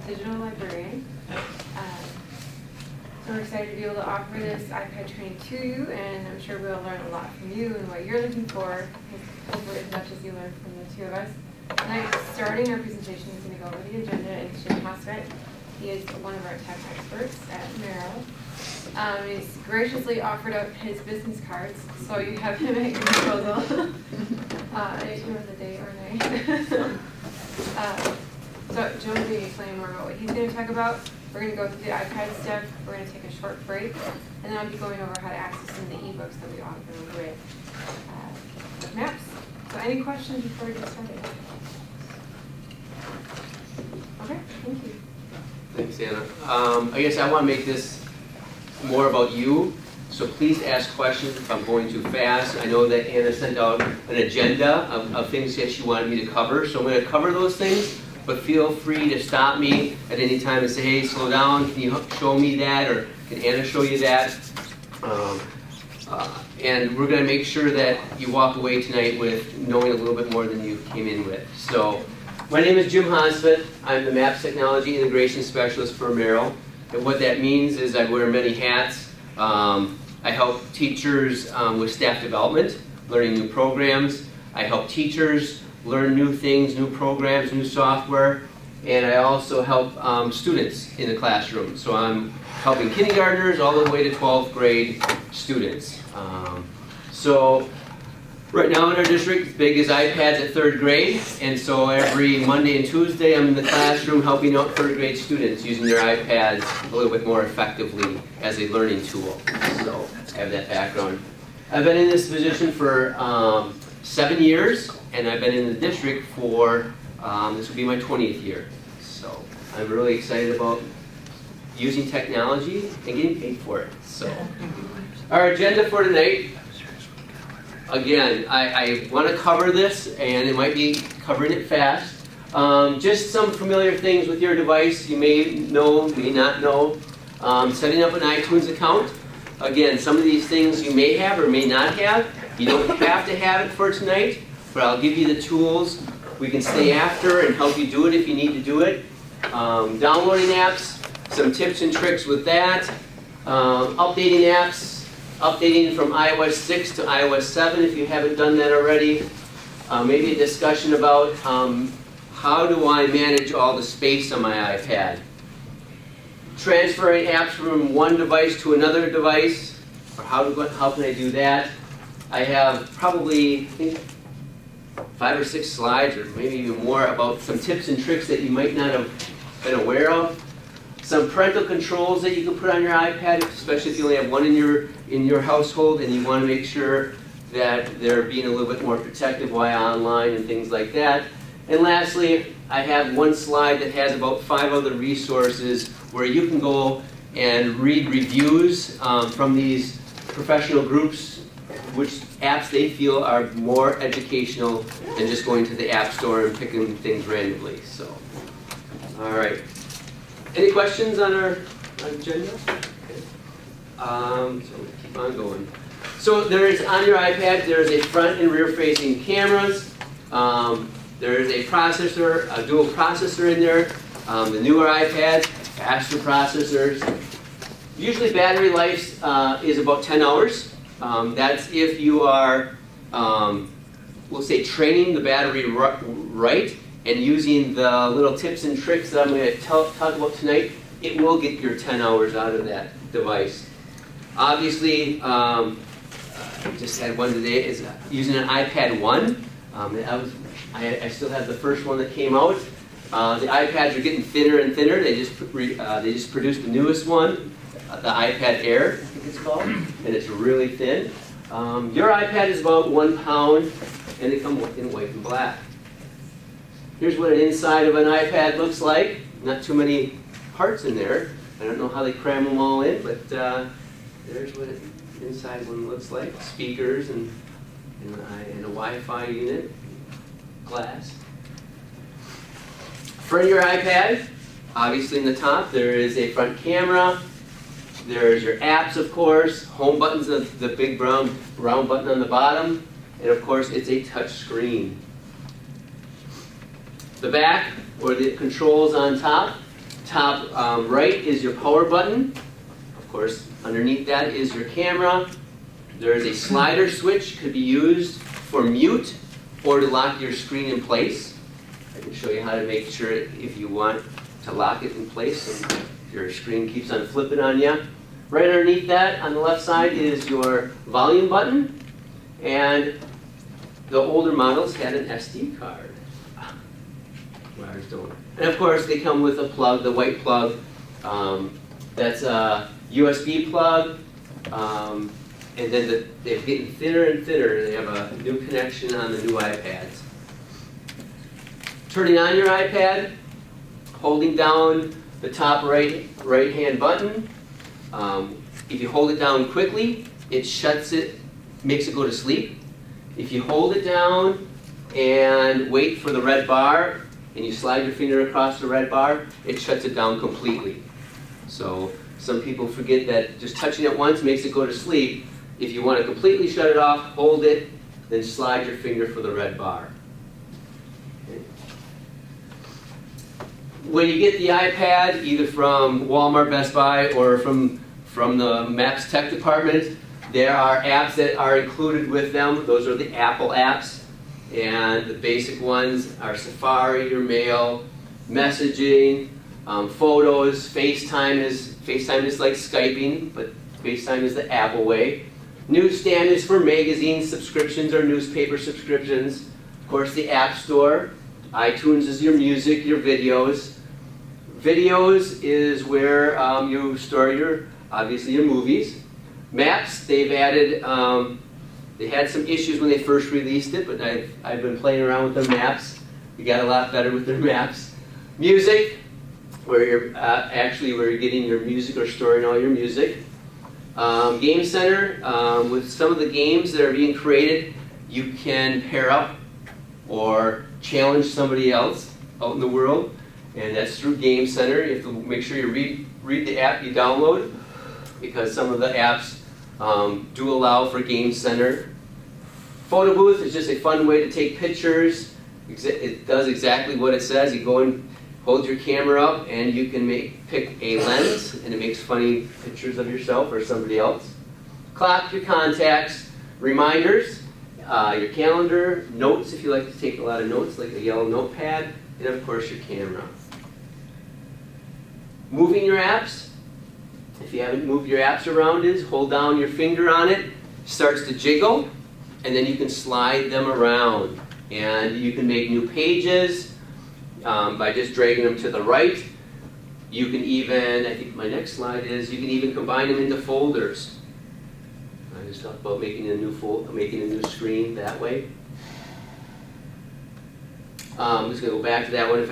digital librarian. So we're excited to be able to offer this iPad training to you, and I'm sure we'll learn a lot from you and what you're looking for, hopefully as much as you learn from the two of us. Tonight, starting our presentation, is going to go over the agenda, and Jim Hosfett. He is one of our tech experts at Merrill. He's graciously offered up his business cards, so you have him at your disposal anytime of the day or night. So Jim will be explaining more about what he's going to talk about. We're going to go through the iPad stuff. We're going to take a short break, and then I'll be going over how to access some of the ebooks that we offer with maps. So any questions before we get started? Okay, thank you. Thanks, Anna. I guess I want to make this more about you, so please ask questions if I'm going too fast. I know that Anna sent out an agenda of things that she wanted me to cover, so I'm going to cover those things, but feel free to stop me at any time and say, hey, slow down, can you show me that, or can Anna show you that? And we're going to make sure that you walk away tonight with knowing a little bit more than you came in with. So, my name is Jim Hosfett. I'm the Maps Technology Integration Specialist for Merrill. And what that means is I wear many hats. I help teachers with staff development, learning new programs. I help teachers learn new things, new programs, new software. And I also help students in the classroom. So I'm helping kindergartners all the way to 12th grade students. So right now in our district, it's big as iPads at 3rd grade. And so every Monday and Tuesday, I'm in the classroom helping out 3rd grade students using their iPads a little bit more effectively as a learning tool. So I have that background. I've been in this position for 7 years, and I've been in the district for, this will be my 20th year. So I'm really excited about using technology and getting paid for it. So our agenda for tonight, again, I want to cover this, and it might be covering it fast. Just some familiar things with your device you may know, may not know. Setting up an iTunes account. Again, some of these things you may have or may not have. You don't have to have it for tonight, but I'll give you the tools. We can stay after and help you do it if you need to do it. Downloading apps, some tips and tricks with that. Updating apps. Updating from iOS 6 to iOS 7 if you haven't done that already. Maybe a discussion about how do I manage all the space on my iPad. Transferring apps from one device to another device, or how can I do that? I have probably, I think, 5 or 6 slides, or maybe even more, about some tips and tricks that you might not have been aware of. Some parental controls that you can put on your iPad, especially if you only have one in your household and you want to make sure that they're being a little bit more protective while online and things like that. And lastly, I have one slide that has about 5 other resources where you can go and read reviews from these professional groups, which apps they feel are more educational than just going to the App Store and picking things randomly. So, all right. Any questions on our agenda? Okay. So we'll keep on going. So there is, on your iPad, there is a front and rear facing cameras. There is a processor, a dual processor in there. The newer iPads, faster processors. Usually battery life is about 10 hours. That's if you are, we'll say, training the battery right and using the little tips and tricks that I'm going to talk about tonight. It will get your 10 hours out of that device. Obviously, I just had one today, is using an iPad 1. I still have the first one that came out. The iPads are getting thinner and thinner. They just produced the newest one, the iPad Air, I think it's called, and it's really thin. Your iPad is about 1 pound, and they come in white and black. Here's what an inside of an iPad looks like. Not too many parts in there. I don't know how they cram them all in, but there's what an inside one looks like. Speakers and a Wi-Fi unit, glass. Front of your iPad, obviously in the top, there is a front camera. There's your apps, of course. Home button's the big brown button on the bottom. And of course, it's a touch screen. The back, or the controls on top, Top right is your power button. Of course, underneath that is your camera. There is a slider switch, could be used for mute or to lock your screen in place. I can show you how to make sure if you want to lock it in place and your screen keeps on flipping on you. Right underneath that on the left side is your volume button, and the older models had an SD card. Ours don't. And of course they come with a plug, the white plug. That's a USB plug. And then they're getting thinner and thinner. They have a new connection on the new iPads. Turning on your iPad, holding down the top right-hand button. If you hold it down quickly, it shuts it, makes it go to sleep. If you hold it down and wait for the red bar, and you slide your finger across the red bar, it shuts it down completely. So some people forget that just touching it once makes it go to sleep. If you want to completely shut it off, hold it, then slide your finger for the red bar. Okay. When you get the iPad, either from Walmart, Best Buy, or from the Maps Tech department, there are apps that are included with them. Those are the Apple apps. And the basic ones are Safari, your mail, messaging, photos. FaceTime is like Skyping, but FaceTime is the Apple way. Newsstand is for magazine subscriptions or newspaper subscriptions. Of course, the App Store. iTunes is your music, your videos. Videos is where you store obviously your movies. Maps, they've added. They had some issues when they first released it, but I've been playing around with their maps. We got a lot better with their maps. Music, where you're where you're getting your music or storing all your music. Game Center, with some of the games that are being created, you can pair up or challenge somebody else out in the world, and that's through Game Center. You have to make sure you read the app you download, because some of the apps do allow for Game Center. Photo booth is just a fun way to take pictures. It does exactly what it says. You go and hold your camera up and you can pick a lens, and it makes funny pictures of yourself or somebody else. Clock, your contacts, reminders, your calendar, notes if you like to take a lot of notes, like a yellow notepad, and of course your camera. Moving your apps. If you haven't moved your apps around, hold down your finger on it, starts to jiggle, and then you can slide them around. And you can make new pages by just dragging them to the right. You can even, I think my next slide is, you can even combine them into folders. I just talked about making a new screen that way. I'm just going to go back to that one. I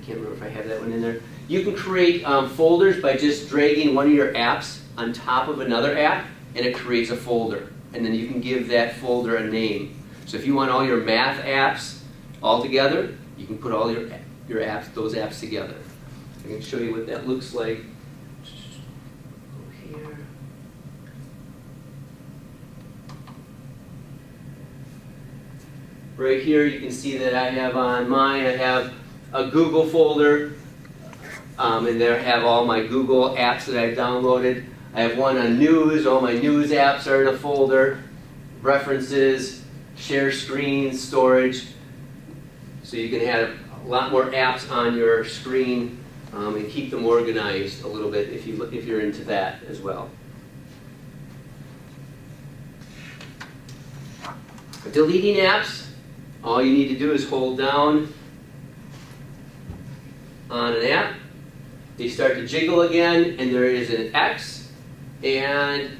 can't remember if I have that one in there. You can create folders by just dragging one of your apps on top of another app, and it creates a folder. And then you can give that folder a name. So if you want all your math apps all together, you can put all your apps, those apps together. I can show you what that looks like. Go here. Right here, you can see that I have on mine, I have a Google folder. And there I have all my Google apps that I've downloaded. I have one on news. All my news apps are in a folder. References, share screen, storage. So you can have a lot more apps on your screen and keep them organized a little bit if you're into that as well. Deleting apps, all you need to do is hold down on an app. They start to jiggle again, and there is an X, and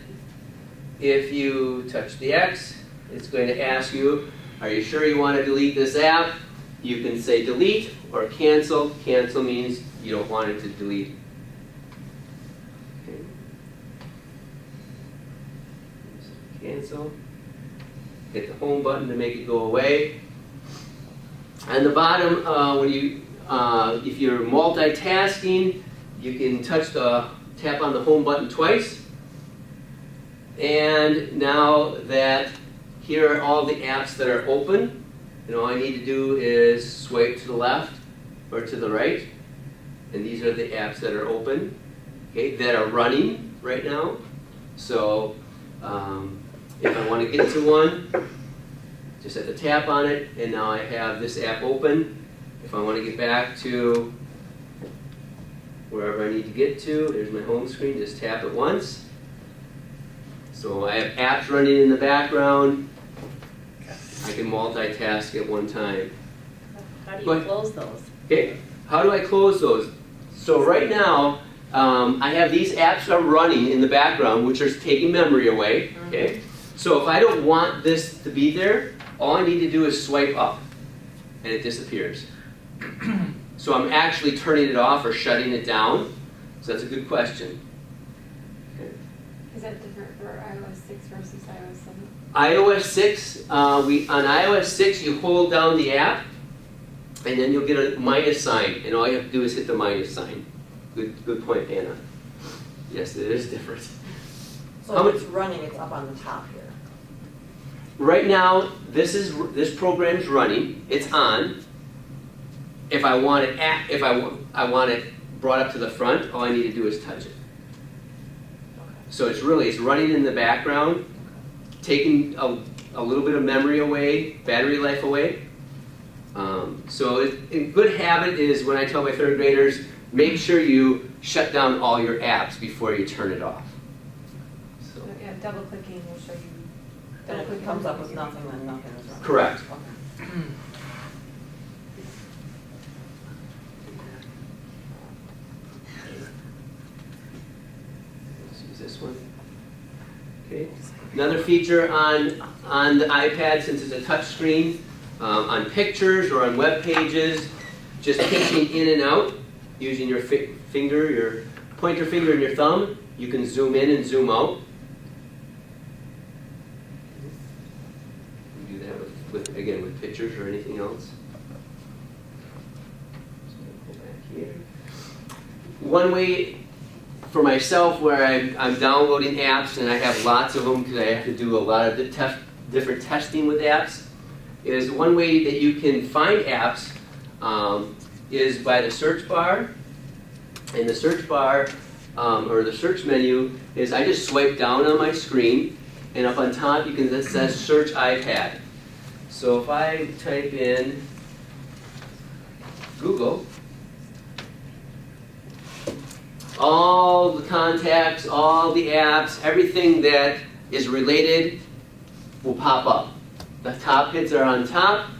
if you touch the X, it's going to ask you, are you sure you want to delete this app? You can say delete or cancel. Cancel means you don't want it to delete. Okay. Cancel. Hit the home button to make it go away. On the bottom, if you're multitasking, you can tap on the home button twice. And now that here are all the apps that are open, and all I need to do is swipe to the left or to the right, and these are the apps that are open, okay, that are running right now. So if I want to get to one, just have to tap on it, and now I have this app open. If I want to get back to wherever I need to get to, there's my home screen, just tap it once. So I have apps running in the background. I can multitask at one time. How do you close those? Okay, how do I close those? So right now, I have these apps are running in the background, which are taking memory away. Okay, so if I don't want this to be there, all I need to do is swipe up, and it disappears. So I'm actually turning it off or shutting it down. So that's a good question. Okay. Is that different for iOS 6 versus iOS 7? iOS 6, on iOS 6 you hold down the app, and then you'll get a minus sign, and all you have to do is hit the minus sign. Good point, Anna. Yes, it is different. So if it's running, it's up on the top here. Right now, this program's running. It's on. If I want it I want it brought up to the front, all I need to do is touch it. So it's running in the background, taking a little bit of memory away, battery life away. So a good habit is when I tell my third graders, make sure you shut down all your apps before you turn it off. So. Yeah, double clicking will show you. Then if it comes up with nothing, then nothing is running. Correct. Okay. Let's use this one. Okay. Another feature on the iPad, since it's a touch screen, on pictures or on web pages, just pinching in and out using your finger, your pointer finger and your thumb, you can zoom in and zoom out. You can do that with pictures or anything else. So go back here. One way for myself where I'm downloading apps and I have lots of them because I have to do a lot of different testing with apps, is one way that you can find apps is by the search bar. And the search bar, or the search menu, is I just swipe down on my screen, and up on top it says Search iPad. So if I type in Google, all the contacts, all the apps, everything that is related will pop up. The top hits are on top,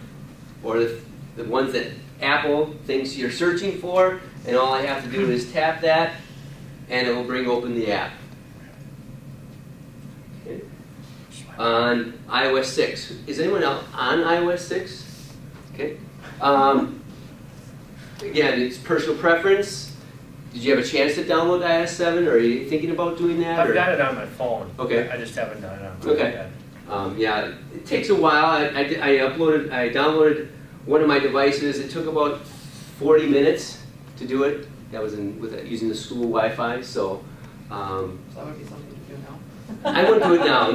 or the ones that Apple thinks you're searching for, and all I have to do is tap that, and it will bring open the app. Okay. On iOS 6. Is anyone else on iOS 6? Okay. Again, it's personal preference. Did you have a chance to download iOS 7, or are you thinking about doing that? I've got it on my phone. Okay. I just haven't done it on my Okay. iPad. Yeah, it takes a while. I downloaded one of my devices. It took about 40 minutes to do it. That was using the school Wi-Fi. So So that would be something to do now. I wouldn't do it now.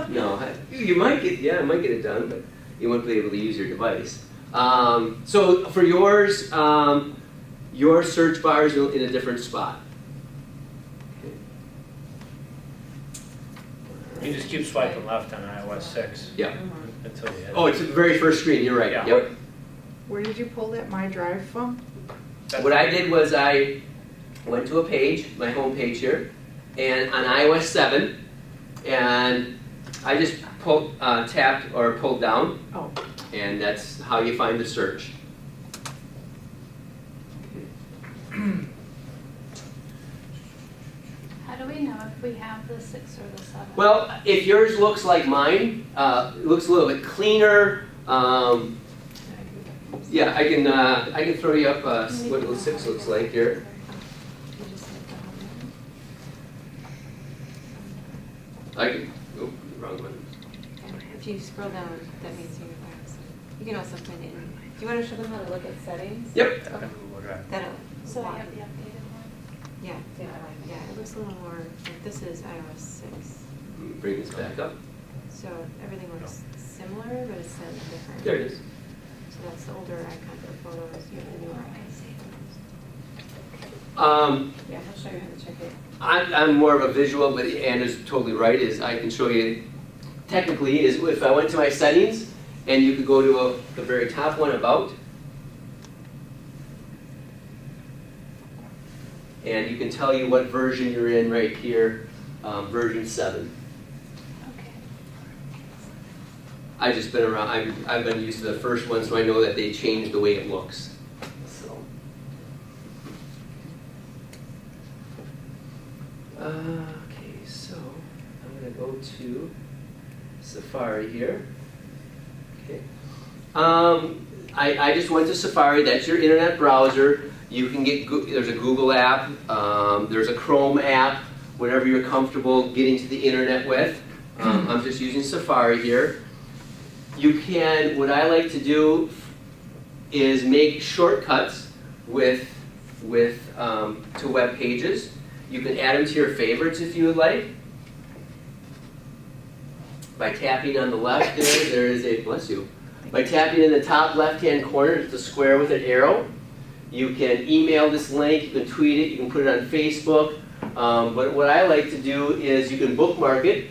No. You might get it done, but you won't be able to use your device. So for yours, your search bar is in a different spot. You just keep swiping left on iOS 6 Yeah. until you hit. Oh, it's the very first screen. You're right. Yeah. Yep. Where did you pull that My Drive from? What I did was I went to a page, my home page here, and on iOS 7, and I just tapped or pulled down, Oh, and that's how you find the search. How do we know if we have the 6 or the 7? Well, if yours looks like mine, looks a little bit cleaner. Yeah, I can throw you up what the 6 looks like here. Wrong one. If you scroll down, that means you're iOS 7. You can also put in. Do you want to show them how to look at settings? Yep. Okay, Google Drive. That'll. So we have the updated one? Yeah, it looks a little more, like this is iOS 6. Bring this back up. So everything looks similar, but it's set different. There it is. So that's the older icon for photos, you have the newer icon. Yeah, I'll show you how to check it. I'm more of a visual, but Anna's totally right, is I can show you, technically, is if I went to my settings, and you could go to the very top one, About, and you can tell you what version you're in right here, version 7. Okay. I've just been around, I've been used to the first one, so I know that they changed the way it looks. So. Okay, so I'm going to go to Safari here. Okay. I just went to Safari. That's your internet browser. You can get, there's a Google app, there's a Chrome app, whatever you're comfortable getting to the internet with. I'm just using Safari here. You can, what I like to do is make shortcuts to web pages. You can add them to your favorites if you would like. By tapping on the left there is a, bless you. By tapping in the top left-hand corner, it's a square with an arrow. You can email this link, you can tweet it, you can put it on Facebook. But what I like to do is you can bookmark it,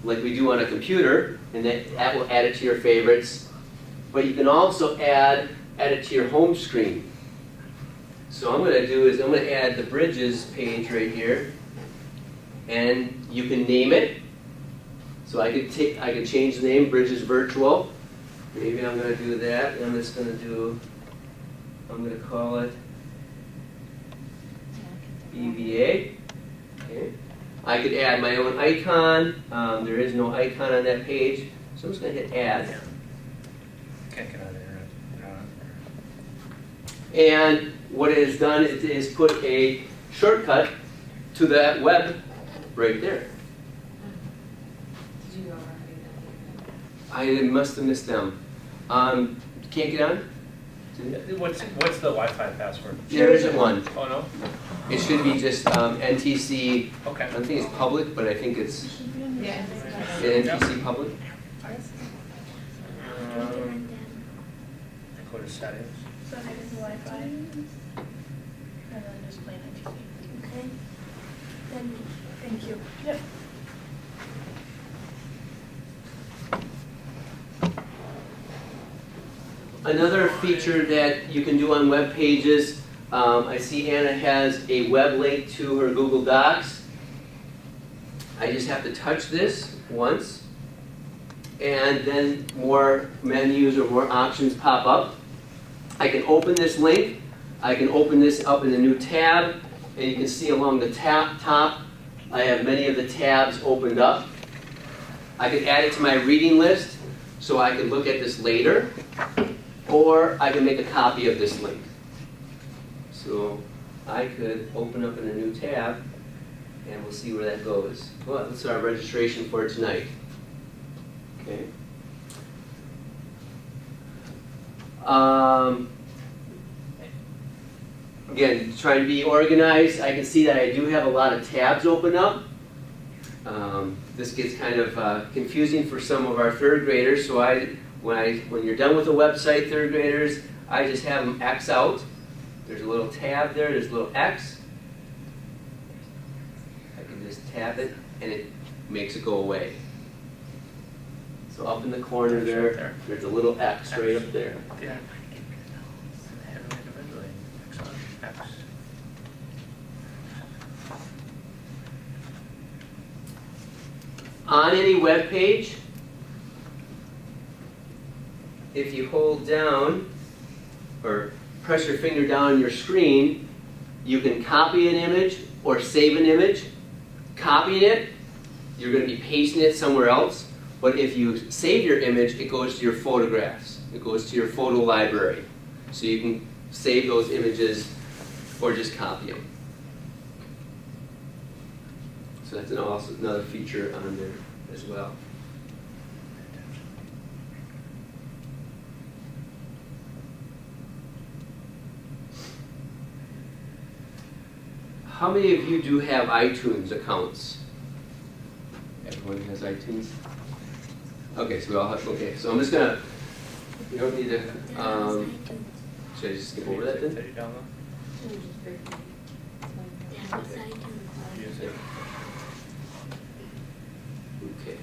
like we do on a computer, and that will add it to your favorites. But you can also add it to your home screen. So what I'm going to do is I'm going to add the Bridges page right here, and you can name it. So I could change the name, Bridges Virtual. Maybe I'm going to do that. I'm just going to call it BVA. Okay. I could add my own icon. There is no icon on that page, so I'm just going to hit Add. Can't get out of there. And what it has done is put a shortcut to that web right there. Did you go over how to do I must have missed them. Can't get on? What's the Wi-Fi password? There isn't one. Oh, no? It should be just NTC. Okay. I don't think it's public, but I think it's that? Yeah. NTC public. Go to settings. So I get the Wi-Fi, and then just plain NTC. Okay. Then, thank you. Yep. Another feature that you can do on web pages, I see Anna has a web link to her Google Docs. I just have to touch this once, and then more menus or more options pop up. I can open this link, I can open this up in a new tab, and you can see along the top, I have many of the tabs opened up. I can add it to my reading list, so I can look at this later. Or I can make a copy of this link. So I could open up in a new tab, and we'll see where that goes. Well, that's our registration for tonight. Okay. Again, trying to be organized. I can see that I do have a lot of tabs open up. This gets kind of confusing for some of our third graders, so when you're done with the website, third graders, I just have them X out. There's a little tab there, there's a little X. I can just tap it, and it makes it go away. So up in the corner there, there's a little X right up there. Yeah. Individually. Excellent. X. On any web page, if you hold down or press your finger down on your screen, you can copy an image or save an image. Copying it, you're going to be pasting it somewhere else. But if you save your image, it goes to your photographs. It goes to your photo library. So you can save those images or just copy them. So that's also another feature on there as well. How many of you do have iTunes accounts? Everyone has iTunes? Okay, so we all have, okay, so I'm just gonna, you don't need to, should I just skip over that then? Did you download? Use it. Okay.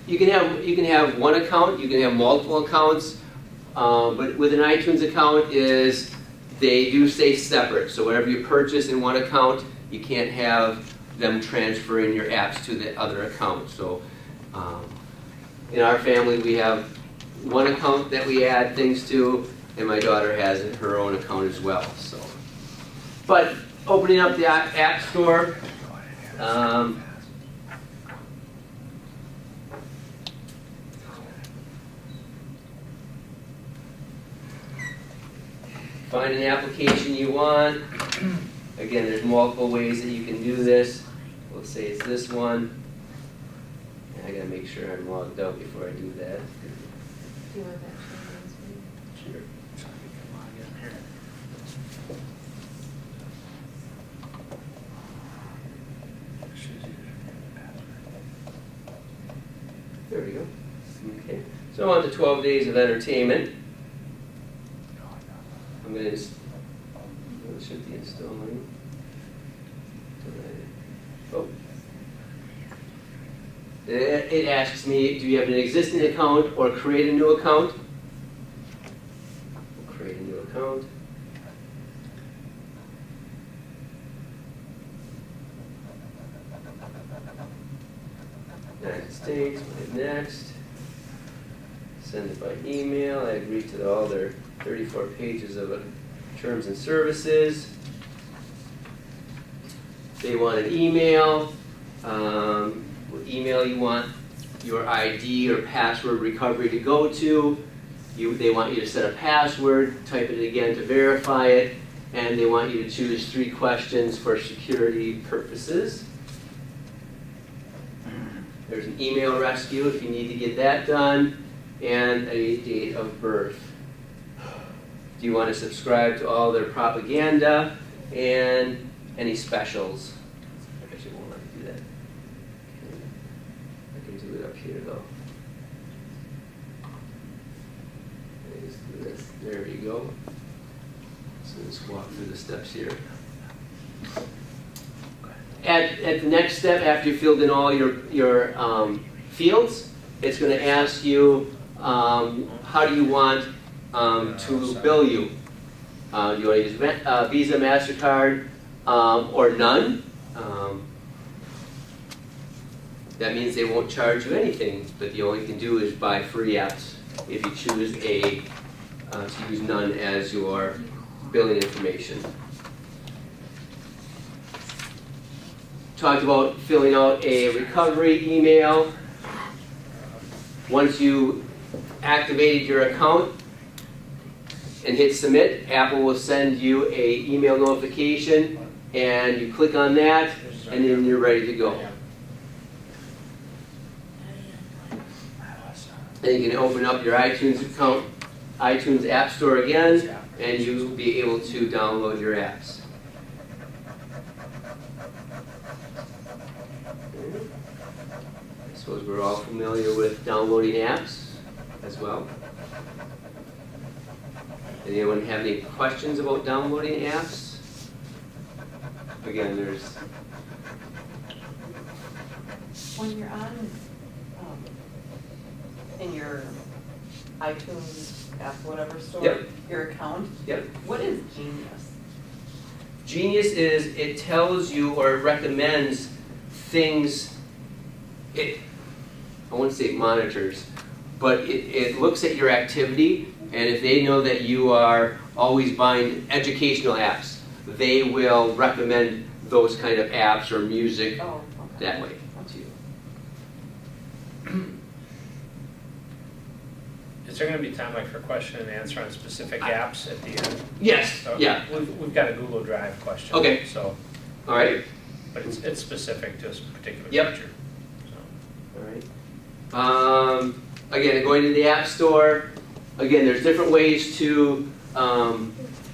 You can have one account, you can have multiple accounts, but with an iTunes account they do stay separate. So whatever you purchase in one account, you can't have them transferring your apps to the other account. So in our family, we have one account that we add things to, and my daughter has her own account as well. So, but opening up the App Store. Find an application you want. Again, there's multiple ways that you can do this. Let's say it's this one. And I gotta make sure I'm logged out before I do that. Do you want that shown on the screen? Sure. So you can log in here. Shows you the password. There we go. Okay. So on to 12 days of entertainment. I'm going to shut the installing. Oh. It asks me, do you have an existing account or create a new account? We'll create a new account. United States, hit next. Send it by email. I agree to all their 34 pages of terms and services. They want an email. What email you want your ID or password recovery to go to. They want you to set a password, type it again to verify it, and they want you to choose 3 questions for security purposes. There's an email rescue if you need to get that done, and a date of birth. Do you want to subscribe to all their propaganda and any specials? I actually won't let me do that. I can do it up here though. Let's do this. There we go. So let's walk through the steps here. At the next step, after you filled in all your fields, it's going to ask you how do you want to bill you. Do you want to use Visa, MasterCard, or none? That means they won't charge you anything, but all you can do is buy free apps if you choose to use none as your billing information. Talked about filling out a recovery email. Once you activated your account and hit submit, Apple will send you an email notification, and you click on that, and then you're ready to go. Then you can open up your iTunes account, iTunes App Store again, and you'll be able to download your apps. I suppose we're all familiar with downloading apps as well. Anyone have any questions about downloading apps? Again, there's... When you're on, in your iTunes app, whatever store, Yep. your account, Yep. what is Genius? Genius is it tells you or recommends things. I wouldn't say it monitors, but it looks at your activity, and if they know that you are always buying educational apps, they will recommend those kind of apps or music Oh, okay. that way to you. Is there going to be time like for question and answer on specific apps at the end? Yes, So yeah. We've got a Google Drive question. Okay. So, All right. but it's specific to a particular Yep. feature. So. All right. Again, going to the App Store. Again, there's different ways to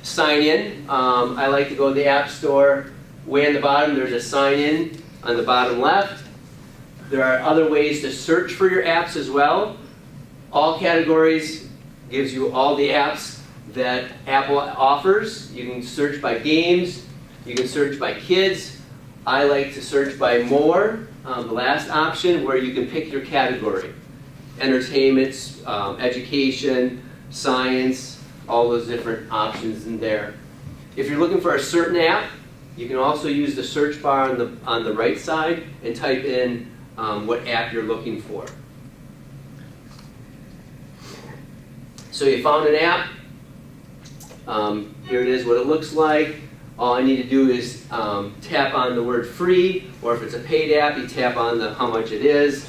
sign in. I like to go to the App Store. Way on the bottom, there's a sign in on the bottom left. There are other ways to search for your apps as well. All categories gives you all the apps that Apple offers. You can search by games, You can search by kids. I like to search by more, the last option, where you can pick your category. Entertainment, education, science, all those different options in there. If you're looking for a certain app, you can also use the search bar on the right side and type in what app you're looking for. So you found an app. Here it is, what it looks like. All I need to do is tap on the word free, or if it's a paid app, you tap on how much it is.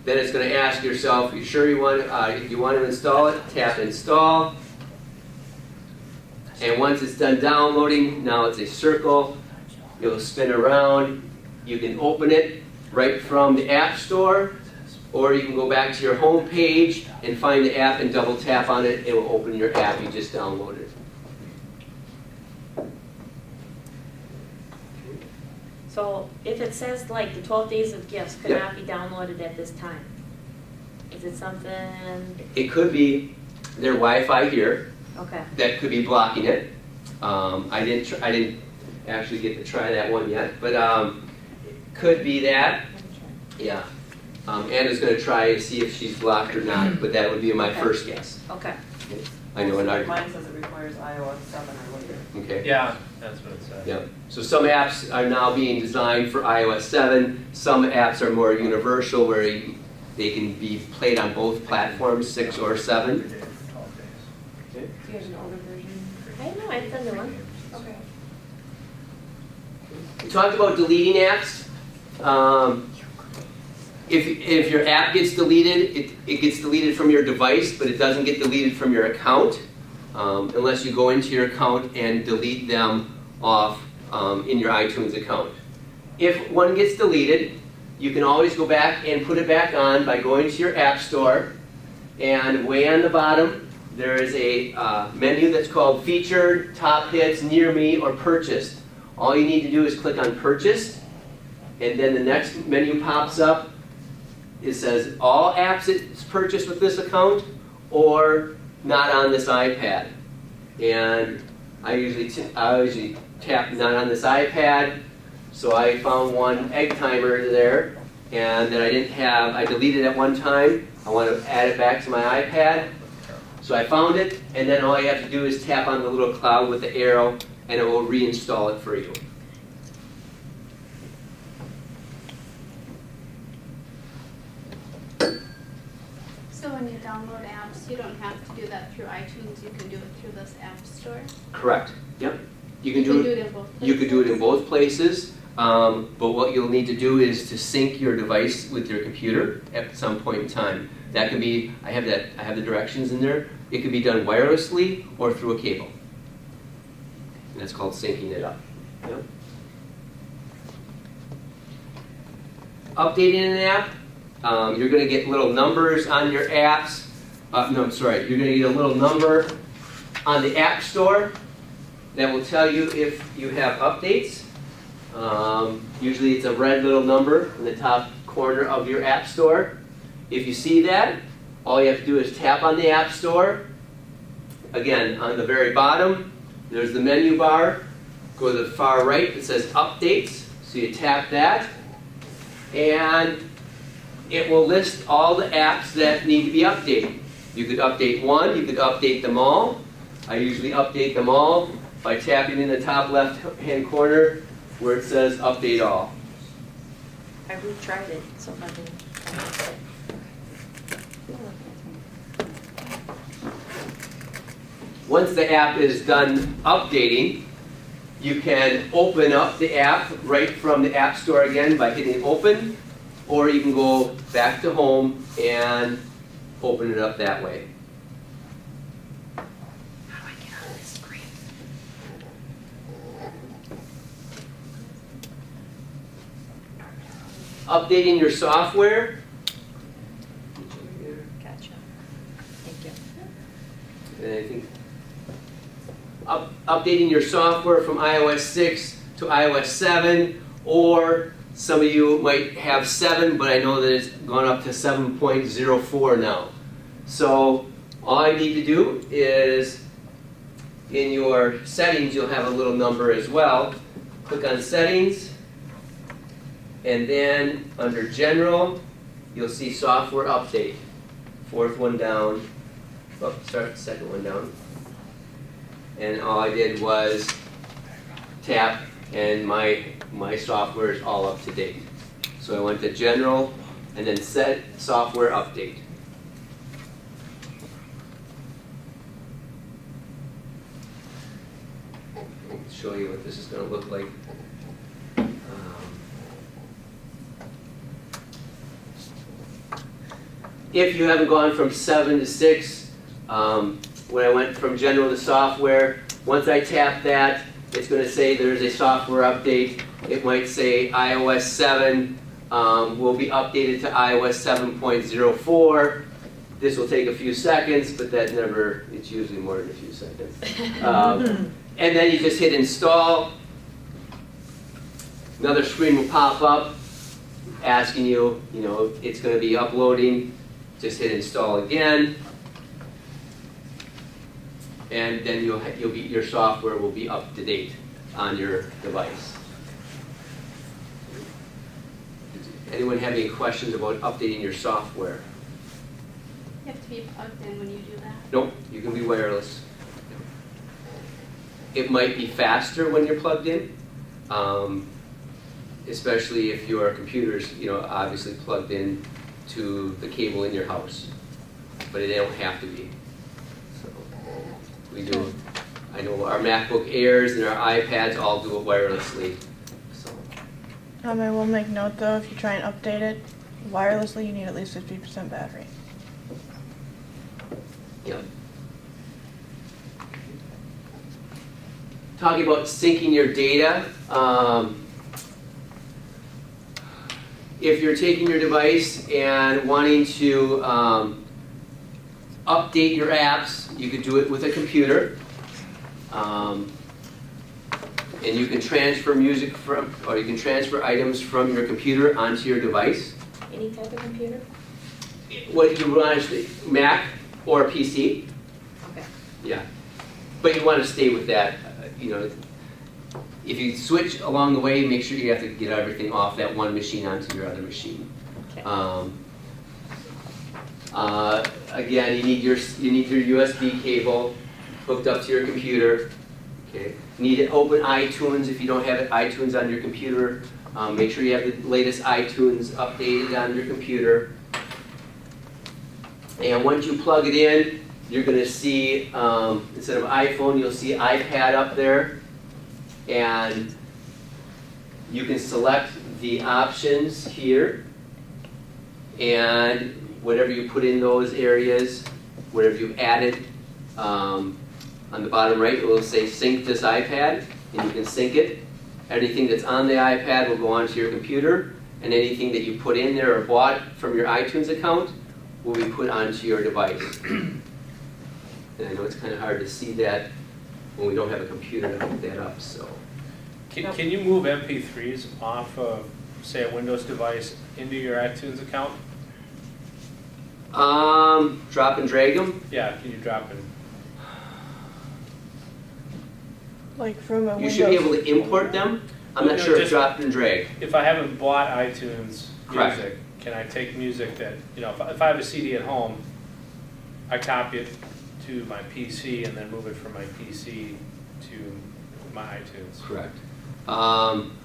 Then it's going to ask yourself, you sure you want, if you want to install it, tap install. And once it's done downloading, now it's a circle. It'll spin around. You can open it right from the App Store, or you can go back to your home page and find the app and double tap on it. It will open your app you just downloaded. So if it says like the 12 days of gifts could not be downloaded at this time, is it something? It could be their Wi-Fi here. Okay. That could be blocking it. I didn't actually get to try that one yet, but it could be that. Yeah. Anna's going to try to see if she's blocked or not, but that would be my first guess. Okay. I know an Mine says it requires iOS 7 or later. Okay. Yeah, that's what it said. Yeah. So some apps are now being designed for iOS 7. Some apps are more universal, where they can be played on both platforms, 6 or 7. Do you have an older version? I don't know, I've done the one. Okay. We talked about deleting apps. If your app gets deleted, it gets deleted from your device, but it doesn't get deleted from your account unless you go into your account and delete them off in your iTunes account. If one gets deleted, you can always go back and put it back on by going to your App Store, and way on the bottom there is a menu that's called Featured, Top Hits, Near Me, or Purchased. All you need to do is click on Purchased, and then the next menu pops up. It says all apps it's purchased with this account, or not on this iPad. And I usually tap not on this iPad, so I found one egg timer there, and that I didn't have. I deleted it at one time. I want to add it back to my iPad. So I found it, and then all you have to do is tap on the little cloud with the arrow, and it will reinstall it for you. So when you download apps, you don't have to do that through iTunes, you can do it through this app store? Correct. Yep. You can You do can it. do it in both places? You could do it in both places, but what you'll need to do is to sync your device with your computer at some point in time. That could be, I have the directions in there. It could be done wirelessly or through a cable. And that's called syncing it up. Yep. Updating an app, you're going to get little numbers on your apps. You're going to get a little number on the App Store that will tell you if you have updates. Usually it's a red little number in the top corner of your App Store. If you see that, all you have to do is tap on the App Store. Again, on the very bottom, there's the menu bar. Go to the far right, it says Updates. So you tap that, and it will list all the apps that need to be updated. You could update one, you could update them all. I usually update them all by tapping in the top left-hand corner where it says Update All. I retried it, so if I can. Once the app is done updating, you can open up the app right from the App Store again by hitting Open, or you can go back to Home and open it up that way. How do I get on this screen? Updating your software. Gotcha. Thank you. And I think updating your software from iOS 6 to iOS 7, or some of you might have 7, but I know that it's gone up to 7.04 now. So all I need to do is in your settings, you'll have a little number as well. Click on Settings, and then under General, you'll see Software Update. Fourth one down. Oh, sorry, second one down. And all I did was tap, and my software is all up to date. So I went to General, and then Set Software Update. Show you what this is going to look like. If you haven't gone from 7 to 6, when I went from General to Software, once I tap that, it's going to say there's a software update. It might say iOS 7 will be updated to iOS 7.04. This will take a few seconds, but that never, it's usually more than a few seconds. And then you just hit Install. Another screen will pop up asking you, it's going to be uploading. Just hit Install again. And then your software will be up to date on your device. Anyone have any questions about updating your software? You have to be plugged in when you do that. Nope, you can be wireless. It might be faster when you're plugged in, especially if your computer's, obviously plugged in to the cable in your house, but they don't have to be. So we do. I know our MacBook Airs and our iPads all do it wirelessly. So. I will make note though, if you try and update it wirelessly, you need at least 50% battery. Yep. Talking about syncing your data. If you're taking your device and wanting to update your apps, you could do it with a computer. And you can transfer music or you can transfer items from your computer onto your device. Any type of computer? What you want to Mac or PC. Okay. Yeah. But you want to stay with that. If you switch along the way, make sure you have to get everything off that one machine onto your other machine. Okay. Again, you need your USB cable hooked up to your computer. Okay. You need to open iTunes if you don't have iTunes on your computer. Make sure you have the latest iTunes updated on your computer. And once you plug it in, you're going to see, instead of iPhone, you'll see iPad up there. And you can select the options here. And whatever you put in those areas, whatever you've added, on the bottom right, it will say sync this iPad, and you can sync it. Anything that's on the iPad will go onto your computer, and anything that you put in there or bought from your iTunes account will be put onto your device. And I know it's kind of hard to see that when we don't have a computer to hook that up. So, Can you move MP3s off of, say, a Windows device into your iTunes account? drop and drag them. Yeah, can you drop in? Like from a You Windows. should be able to import them. I'm not No, sure if just- drop and drag. If I haven't bought iTunes Correct. music, can I take music that, if I have a CD at home, I copy it to my PC and then move it from my PC to my iTunes? Correct.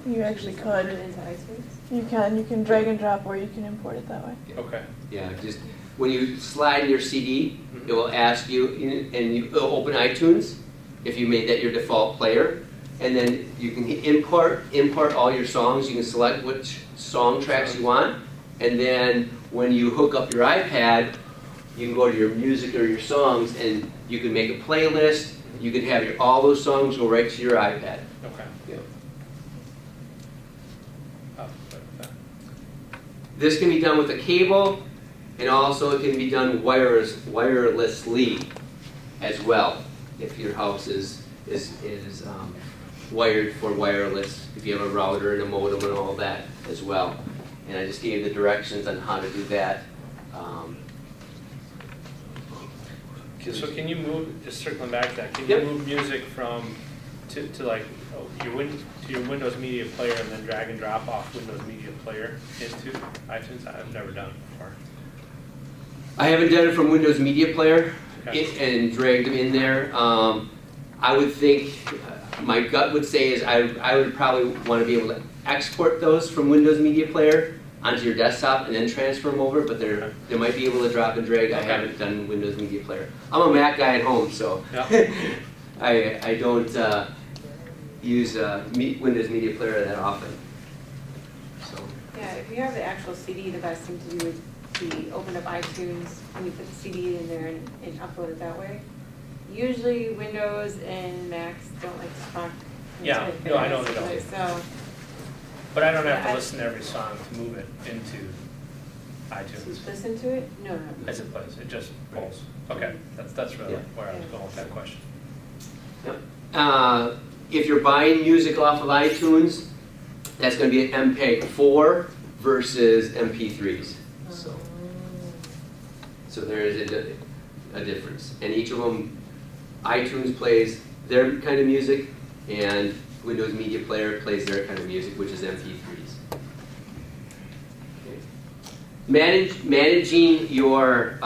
You actually could. Into iTunes. You can drag and drop, or you can import it that way. Okay. Yeah, just when you slide your CD, it will ask you, and it'll open iTunes if you made that your default player, and then you can import all your songs. You can select which song tracks you want, and then when you hook up your iPad, you can go to your music or your songs, and you can make a playlist. You can have all those songs go right to your iPad. Okay. Yeah. I'll play with that. This can be done with a cable, and also it can be done wirelessly as well. If your house is wired for wireless, if you have a router and a modem and all that as well. And I just gave the directions on how to do that. So can you move, just circling back to that, can you Yep. move music from, to like, to your Windows Media Player and then drag and drop off Windows Media Player into iTunes? I've never done it before. I haven't done it from Windows Media Player Okay. and dragged them in there. I would think, my gut would say is I would probably want to be able to export those from Windows Media Player onto your desktop and then transfer them over, but they might be able to drop and drag. I Okay. haven't done Windows Media Player. I'm a Mac guy at home, so Yeah. I don't use Windows Media Player that often. So. Yeah, if you have the actual CD, the best thing to do would be open up iTunes and you put the CD in there and upload it that way. Usually Windows and Macs don't like to talk. Yeah, no, I know they don't. So, But I don't have to Yeah, listen to every song to move it into to iTunes. listen to it? No, no. As it plays, it just pulls. Okay, that's really Yeah. where I was going with that question. If you're buying music off of iTunes, that's going to be an MPEG-4 versus MP3s. So there is a difference. And each of them, iTunes plays their kind of music, and Windows Media Player plays their kind of music, which is MP3s. Okay. Managing your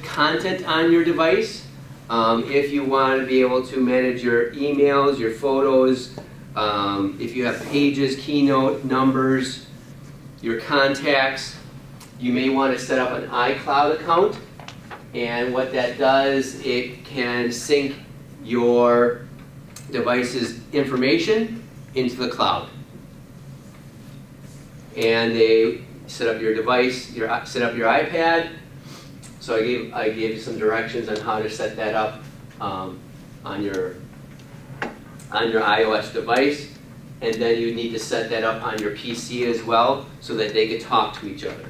content on your device. If you want to be able to manage your emails, your photos, if you have pages, keynote, numbers, your contacts, you may want to set up an iCloud account. And what that does, it can sync your device's information into the cloud. And they set up your device, set up your iPad. So I gave you some directions on how to set that up on your iOS device. And then you need to set that up on your PC as well so that they can talk to each other.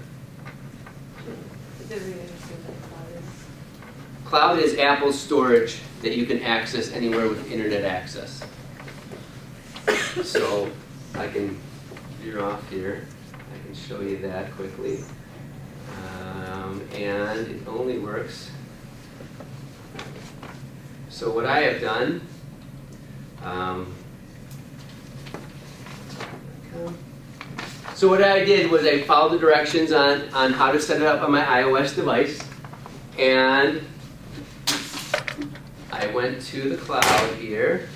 Cloud is Apple's storage that you can access anywhere with internet access. So I can veer off here. I can show you that quickly. And it only works. So what I have done, so what I did was I followed the directions on how to set it up on my iOS device, and I went to the cloud here.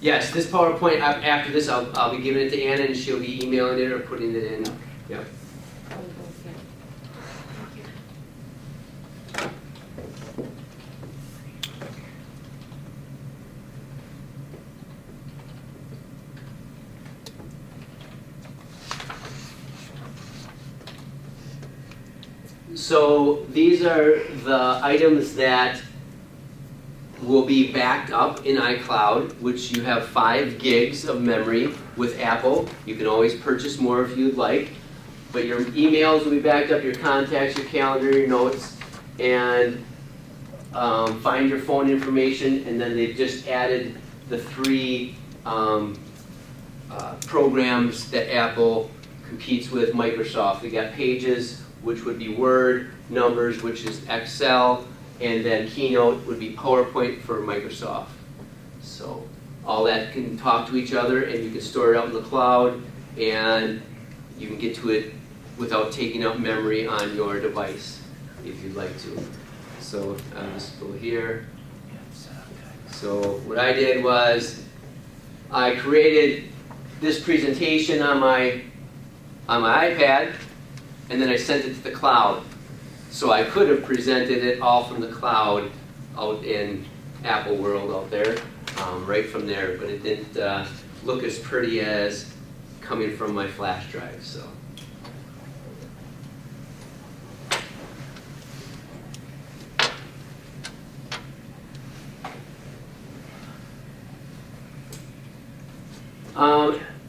Yes, this PowerPoint, after this, I'll be giving it to Anna, and she'll be emailing it or putting it in. Yep. So these are the items that will be backed up in iCloud, which you have 5 gigs of memory with Apple. You can always purchase more if you'd like. But your emails will be backed up, your contacts, your calendar, your notes, and find your phone information. And then they've just added the 3 programs that Apple competes with Microsoft. We got Pages, which would be Word, Numbers, which is Excel, and then Keynote would be PowerPoint for Microsoft. So all that can talk to each other, and you can store it out in the cloud, and you can get to it without taking up memory on your device, if you'd like to. So I'll just go here. So what I did was I created this presentation on my iPad, and then I sent it to the cloud. So I could have presented it all from the cloud out in Apple world out there, right from there, but it didn't look as pretty as coming from my flash drive. So.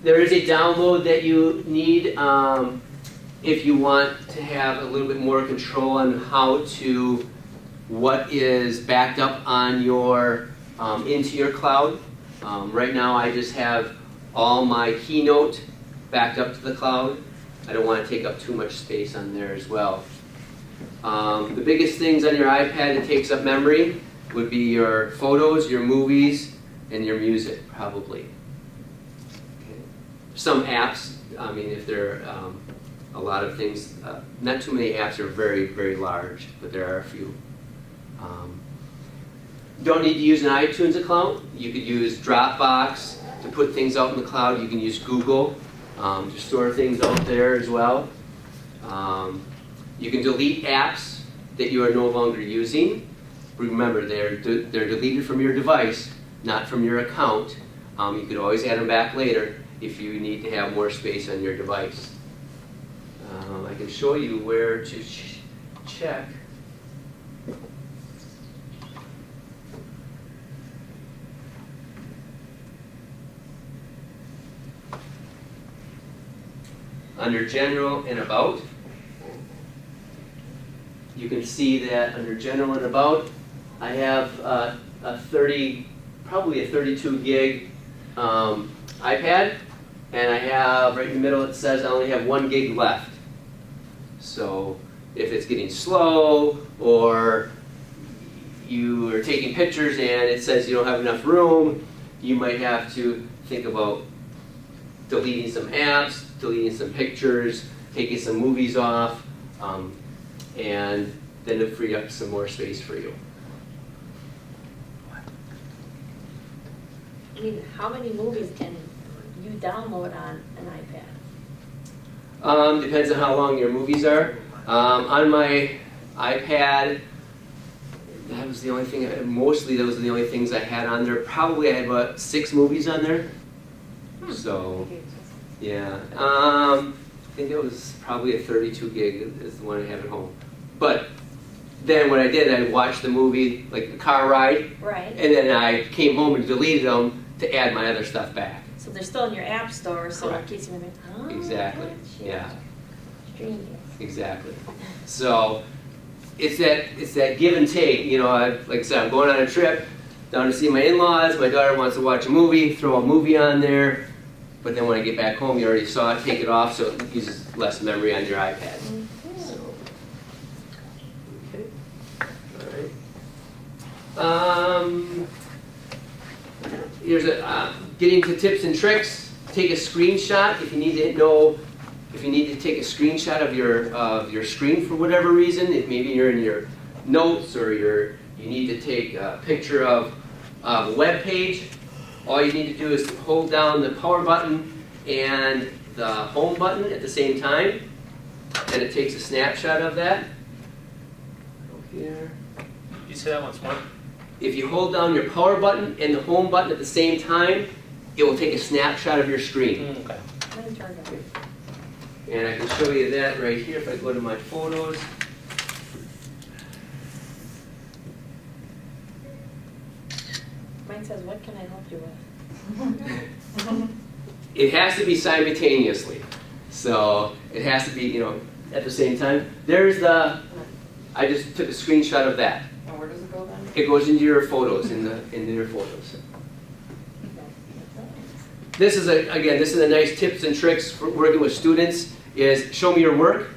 There is a download that you need if you want to have a little bit more control on what is backed up on your into your cloud. Right now I just have all my Keynote backed up to the cloud. I don't want to take up too much space on there as well. The biggest things on your iPad that takes up memory would be your photos, your movies, and your music, probably. Okay. Some apps, I mean, if there are a lot of things, not too many apps are very, very large, but there are a few. Don't need to use an iTunes account. You could use Dropbox to put things out in the cloud. You can use Google to store things out there as well. You can delete apps that you are no longer using. Remember, they're deleted from your device, not from your account. You could always add them back later if you need to have more space on your device. I can show you where to check. Under General and About, you can see that under General and About, I have probably a 32 gig iPad, and I have right in the middle it says I only have 1 gig left. So if it's getting slow, or you are taking pictures and it says you don't have enough room, you might have to think about deleting some apps, deleting some pictures, taking some movies off, and then it'll free up some more space for you. I mean, how many movies can you download on an iPad? Depends on how long your movies are. On my iPad, that was the only thing, mostly those are the only things I had on there. Probably I had about 6 movies on there. So, yeah. I think it was probably a 32 gig is the one I have at home. But then what I did, I watched the movie, like the car ride, Right. and then I came home and deleted them to add my other stuff back. So they're still in your app store, so Correct. in case you're like, oh, Exactly. gotcha. Yeah. Streaming. Exactly. So it's that give and take. You know, like I said, I'm going on a trip down to see my in-laws. My daughter wants to watch a movie, throw a movie on there. But then when I get back home, you already saw it, take it off, so it uses less memory on your iPad. So, okay. All right. Here's getting to tips and tricks. Take a screenshot if you need to know. If you need to take a screenshot of your screen for whatever reason, if maybe you're in your notes or you need to take a picture of a web page, all you need to do is hold down the power button and the home button at the same time, and it takes a snapshot of that. Go here. You say that once more? If you hold down your power button and the home button at the same time, it will take a snapshot of your screen. Okay. Mine turned on. And I can show you that right here if I go to my photos. Mine says, what can I help you with? It has to be simultaneously. So it has to be, you know, at the same time. There's I just took a screenshot of that. And where does it go then? It goes into your photos, into your photos. This is a nice tips and tricks for working with students, is show me your work,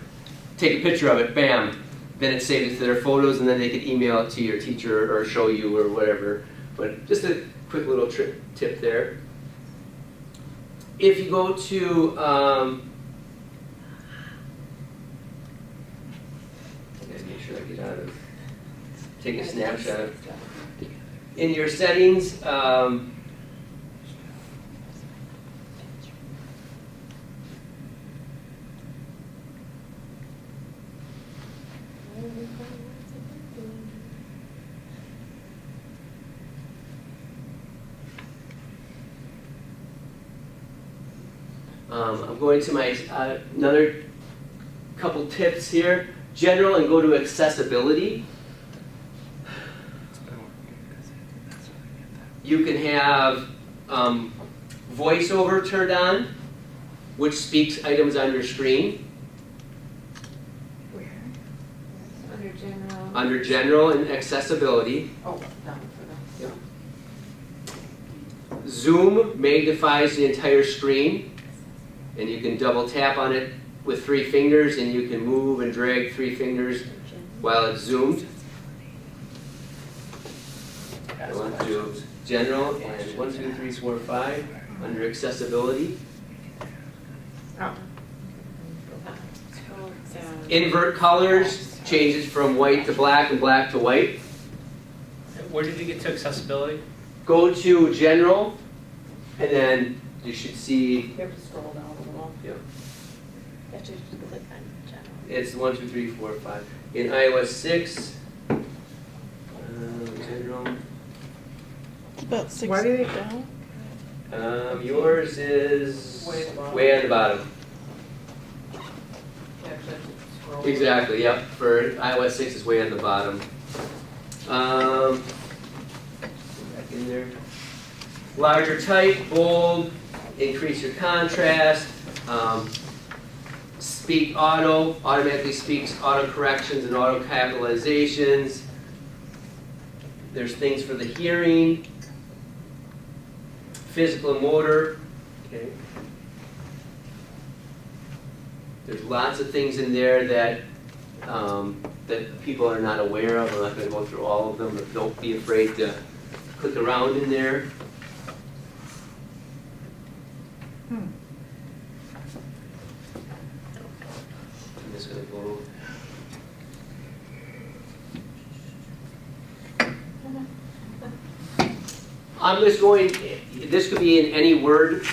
take a picture of it, bam. Then it saves it to their photos, and then they can email it to your teacher or show you or whatever. But just a quick little tip there. If you go to, I gotta make sure I get out of, take a snapshot. In your settings, I'm going to my another couple tips here. General, and go to accessibility. You can have voiceover turned on, which speaks items on your screen. Where? Under general. Under General and Accessibility. Oh, down for Zoom magnifies the entire screen. and you can double tap on it with 3 fingers, and you can move and drag 3 fingers while it's zoomed. I want to do general and 1, 2, 3, 4, 5 under accessibility. Oh. Invert colors changes from white to black and black to white. Where did you get to accessibility? Go to general, and then you should see You have to scroll down a little. yeah, You have to just click on general. it's 1, 2, 3, 4, 5. In iOS 6, general. It's about 6 Why do they- down. Yours is Way at the bottom. way at the bottom. You actually have to scroll. Exactly, yep. For iOS 6, it's way on the bottom. Back in there. Larger type, bold, increase your contrast. Speak auto, automatically speaks auto corrections and auto capitalizations. There's things for the hearing. Physical and motor. Okay. There's lots of things in there that that people are not aware of. I'm not going to go through all of them, but don't be afraid to click around in there. I'm just going to go. I'm just going. This could be in any word.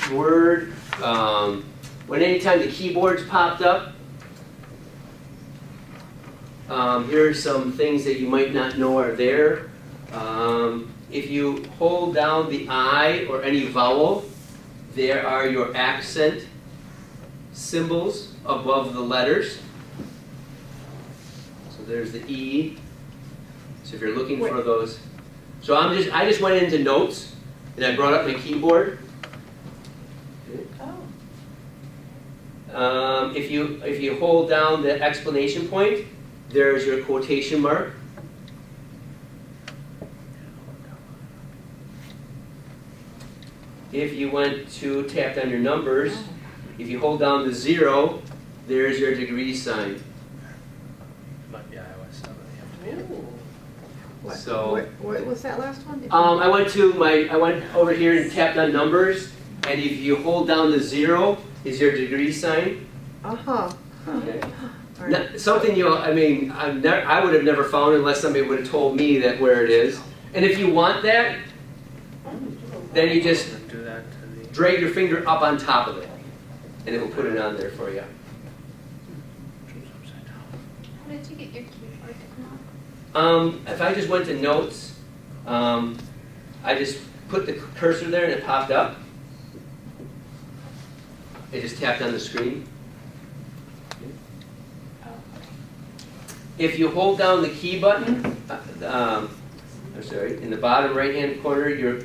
When anytime the keyboard's popped up. Here are some things that you might not know are there. If you hold down the I or any vowel, there are your accent symbols above the letters. So there's the E. So if you're looking for those. So I just went into notes and I brought up my keyboard. If you hold down the exclamation point, there's your quotation mark. If you went to tap on your numbers, if you hold down the 0, there's your degree sign. Might be iOS 7. You have to be. What was that last one? I went over here and tapped on numbers, and if you hold down the 0, is your degree sign. Uh-huh. Okay. All right. Something I would have never found unless somebody would have told me that where it is. And if you want that, then you just Do that to the. drag your finger up on top of it, and it will put it on there for you. How did you get your keyboard to come up? If I just went to notes, I just put the cursor there and it popped up. I just tapped on the screen. If you hold down the key button, in the bottom right-hand corner,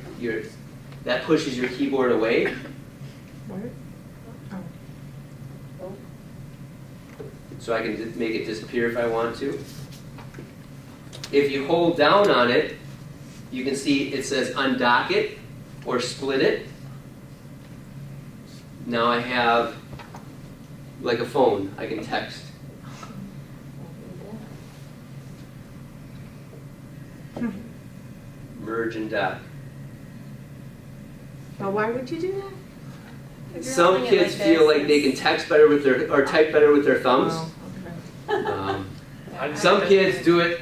that pushes your keyboard away. What? Oh. So I can make it disappear if I want to. If you hold down on it, you can see it says undock it or split it. Now I have, like a phone, I can text. Merge and dock. Well, why would you do that? If you're Some holding it kids like feel this, like they can text better with or type better with their thumbs. Oh, okay. Some kids do it,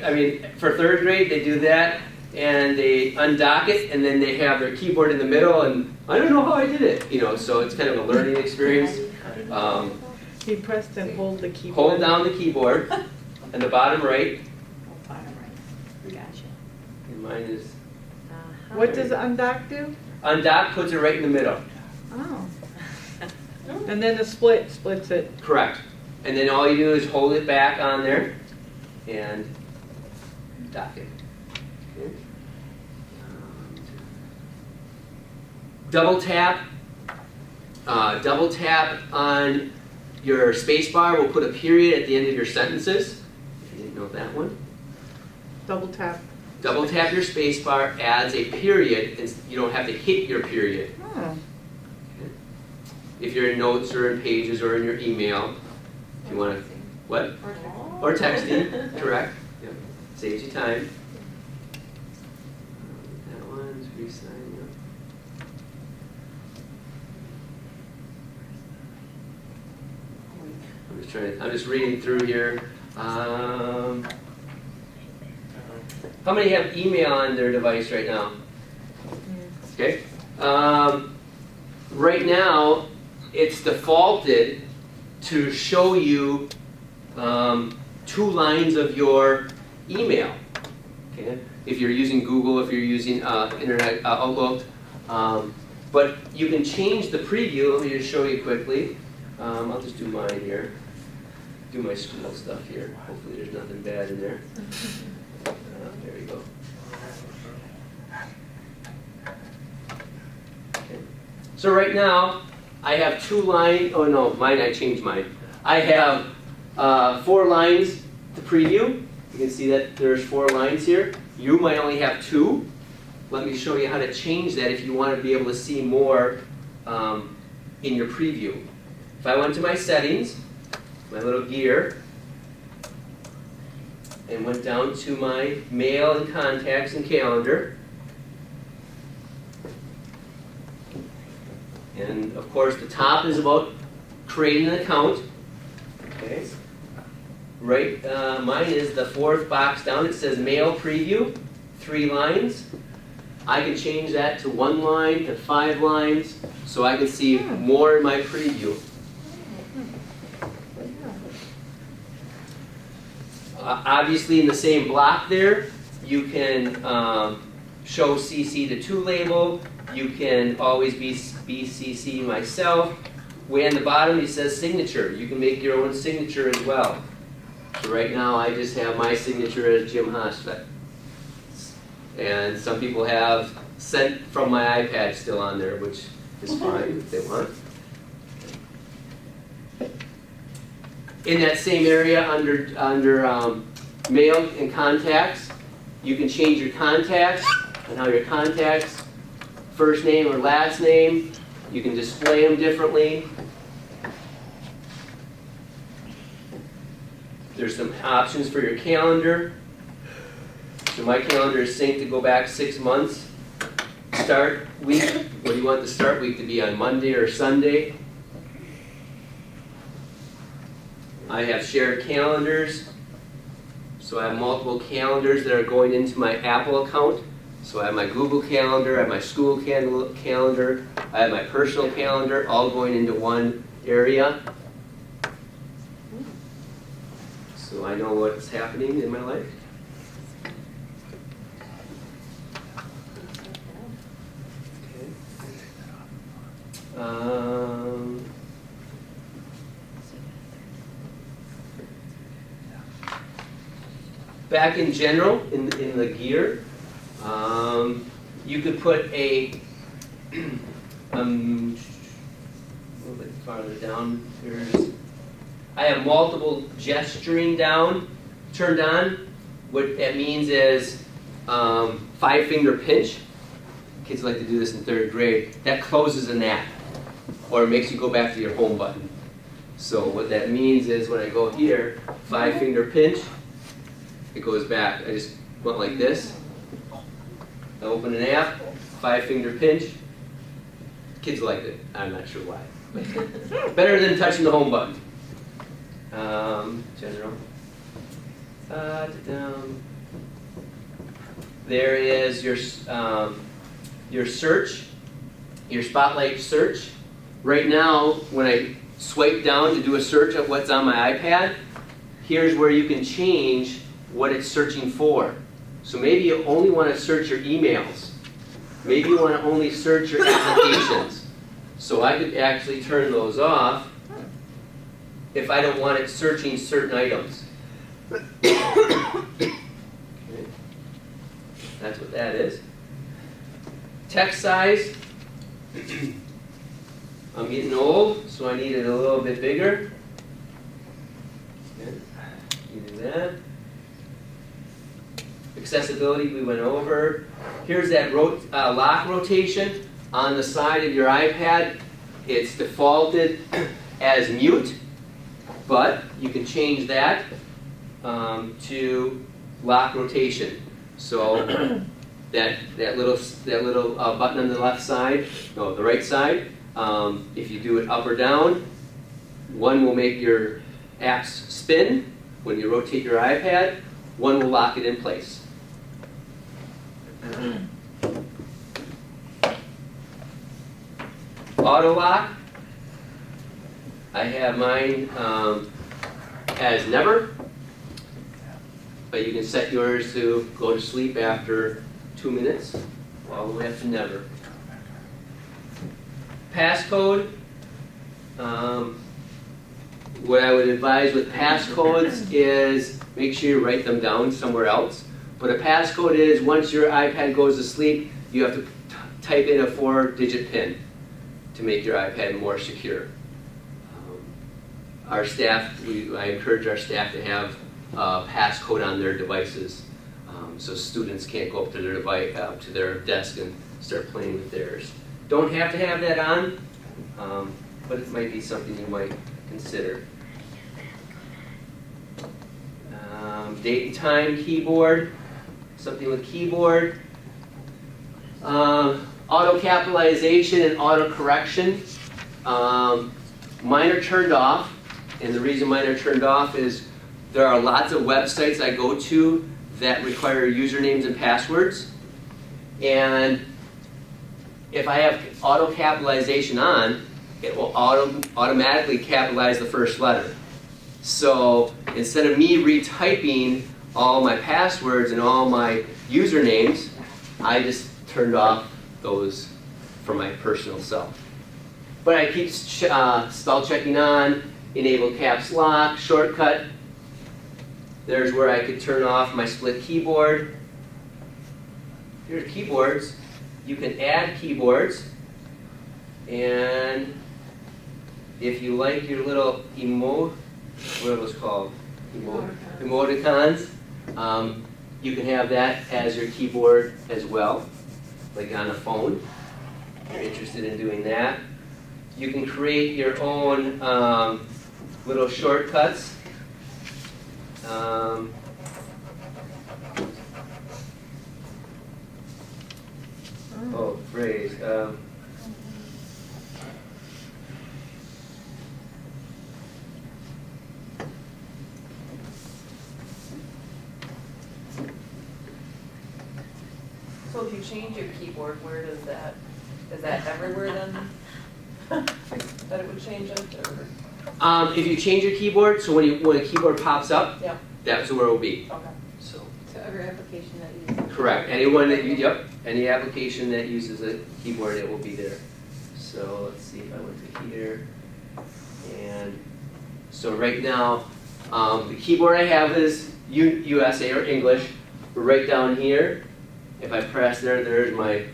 for 3rd grade, they do that, and they undock it, and then they have their keyboard in the middle, and I don't know how I did it, so it's kind of a learning experience. He pressed and hold the keyboard. Hold down the keyboard, in the bottom right, Bottom right. Gotcha. and mine is, What does undock do? undock puts it right in the middle, Oh. And then the splits it. correct. And then all you do is hold it back on there, and dock it. Okay. Double tap on your space bar will put a period at the end of your sentences. If you didn't know that one. Double tap. Double tap your space bar, adds a period, and you don't have to hit your period. Oh. if you're in notes or in pages or in your email. If you want to, what? Or texting, correct. Yep. Saves you time. That one's re-signing up. I'm just reading through here. How many have email on their device right now? Okay. Right now, it's defaulted to show you 2 lines of your email. Okay. If you're using Google, if you're using Internet Outlook, but you can change the preview. Let me just show you quickly. I'll just do mine here. Do my school stuff here. Hopefully there's nothing bad in there. There you go. Okay. So right now, I have 2 lines. Oh no, mine, I changed mine. I have 4 lines to preview. You can see that there's 4 lines here. You might only have 2. Let me show you how to change that if you want to be able to see more in your preview. If I went to my settings, my little gear, and went down to my mail and contacts and calendar. And of course the top is about creating an account. Okay. Right, mine is the 4th box down. It says mail preview, 3 lines. I can change that to 1 line to 5 lines so I can see more in my preview. Obviously in the same block there, you can show CC to to label. You can always be CC myself. Way on the bottom it says signature. You can make your own signature as well. So right now I just have my signature as Jim Hosfett. And some people have sent from my iPad still on there, which is fine if they want. In that same area under mail and contacts, you can change your contacts and how your contacts, first name or last name, you can display them differently. There's some options for your calendar. So my calendar is synced to go back 6 months. Start week, what do you want the start week to be on, Monday or Sunday? I have shared calendars. So I have multiple calendars that are going into my Apple account. So I have my Google Calendar, I have my school calendar, I have my personal calendar, all going into one area. So I know what's happening in my life. Back in general, in the gear, you could put a little bit farther down. I have multiple gesturing turned on. What that means is 5-finger pinch. Kids like to do this in 3rd grade. That closes an app, or it makes you go back to your home button. So what that means is when I go here, 5-finger pinch, it goes back. I just went like this. I open an app, 5-finger pinch. Kids liked it. I'm not sure why. Better than touching the home button. General. There is your search, your Spotlight search. Right now, when I swipe down to do a search of what's on my iPad, here's where you can change what it's searching for. So maybe you only want to search your emails. Maybe you want to only search your applications. So I could actually turn those off if I don't want it searching certain items. Okay. That's what that is. Text size. I'm getting old, so I need it a little bit bigger. Okay. You do that. Accessibility, we went over. Here's that lock rotation on the side of your iPad. It's defaulted as mute, but you can change that to lock rotation. So that little button on the left side, no, the right side, if you do it up or down, one will make your apps spin when you rotate your iPad, one will lock it in place. Auto lock, I have mine as never, but you can set yours to go to sleep after 2 minutes, all the way up to never. Passcode, what I would advise with passcodes is make sure you write them down somewhere else. But a passcode is, once your iPad goes to sleep, you have to type in a 4-digit PIN to make your iPad more secure. Our staff, I encourage our staff to have a passcode on their devices, so students can't go up to their device, to their desk and start playing with theirs. Don't have to have that on, but it might be something you might consider. Date and time keyboard, something with keyboard. Auto capitalization and auto correction. Mine are turned off, and the reason mine are turned off is there are lots of websites I go to that require usernames and passwords, and if I have auto capitalization on, it will automatically capitalize the first letter. So instead of me retyping all my passwords and all my usernames, I just turned off those for my personal self. But I keep spell checking on, enable caps lock, shortcut. There's where I could turn off my split keyboard. Here's keyboards. You can add keyboards, and if you like your little what are those called? Emoticons. You can have that as your keyboard as well, like on a phone. If you're interested in doing that. You can create your own little shortcuts. Phrase. So if you change your keyboard, where does that, is that everywhere then? That it would change it, or? If you change your keyboard, so when a keyboard pops up, Yeah, that's where it will be. okay. So every application that you use. correct. Anyone that any application that uses a keyboard, it will be there. So let's see if I went to here, and so right now, the keyboard I have is USA or English. But right down here, if I press there, there's my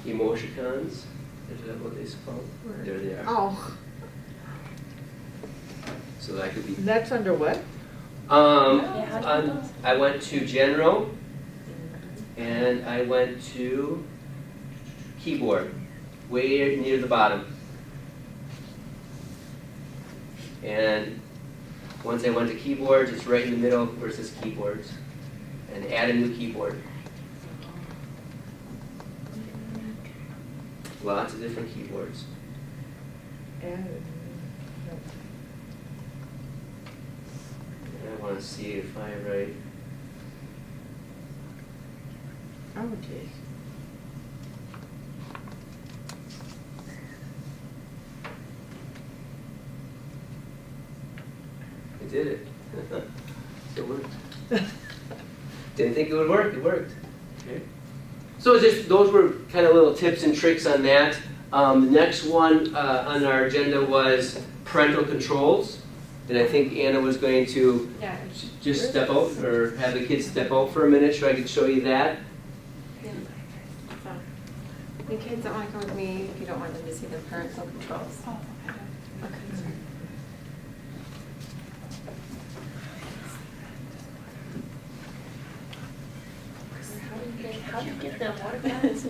emoticons. Is that what they called? There they are. Oh, So that could be. that's under what? I went to General, and I went to Keyboard, way near the bottom. And once I went to Keyboards, it's right in the middle where it says Keyboards, and add a new keyboard. Lots of different keyboards. Added. And I want to see if I write. Oh, geez. I did it. It worked. Didn't think it would work. It worked. Okay. So just those were kind of little tips and tricks on that. The next one on our agenda was parental controls, and I think Anna was going to Yeah. just step out or have the kids step out for a minute so I could show you that. Yeah. So, the kids don't want to come with me if you don't want them to see the parental controls. Oh, okay. Okay, sorry. How do you get the water balance?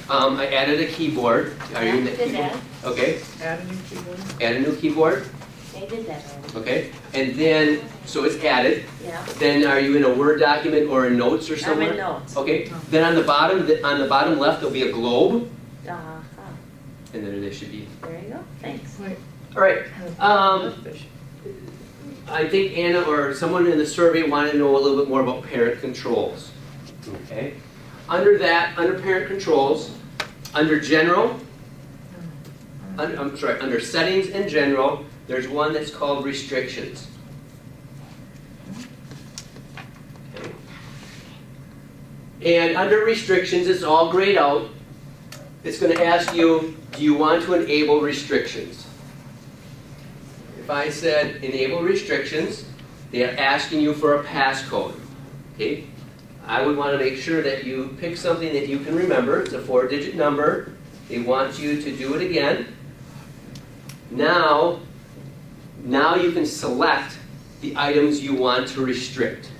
I added a keyboard. Are you in the Did keyboard? that? Okay, Add a new keyboard. add a new keyboard, They did that already. okay? And then, so it's added. Yeah. Then are you in a Word document or in Notes or I'm somewhere? in notes. Okay, then on the bottom left, there'll be a globe, Uh-huh. and then there should be. There you go, thanks. All right, I think Anna or someone in the survey wanted to know a little bit more about parent controls. Okay, under parent controls, under general, under settings and general, there's one that's called restrictions. Okay. And under restrictions, it's all grayed out. It's going to ask you, do you want to enable restrictions? If I said enable restrictions, they're asking you for a passcode. Okay? I would want to make sure that you pick something that you can remember. It's a 4-digit number. They want you to do it again. Now you can select the items you want to restrict.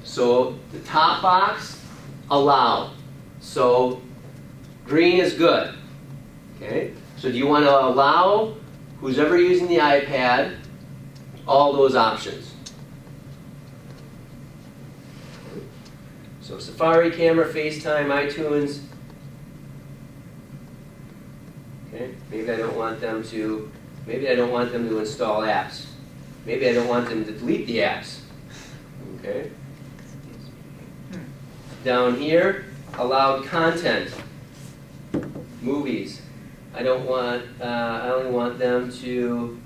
So the top box, allow. So green is good. Okay? So do you want to allow who's ever using the iPad all those options? So Safari, camera, FaceTime, iTunes. Okay, maybe I don't want them to install apps. Maybe I don't want them to delete the apps. Okay. Down here, allowed content. Movies. I only want them to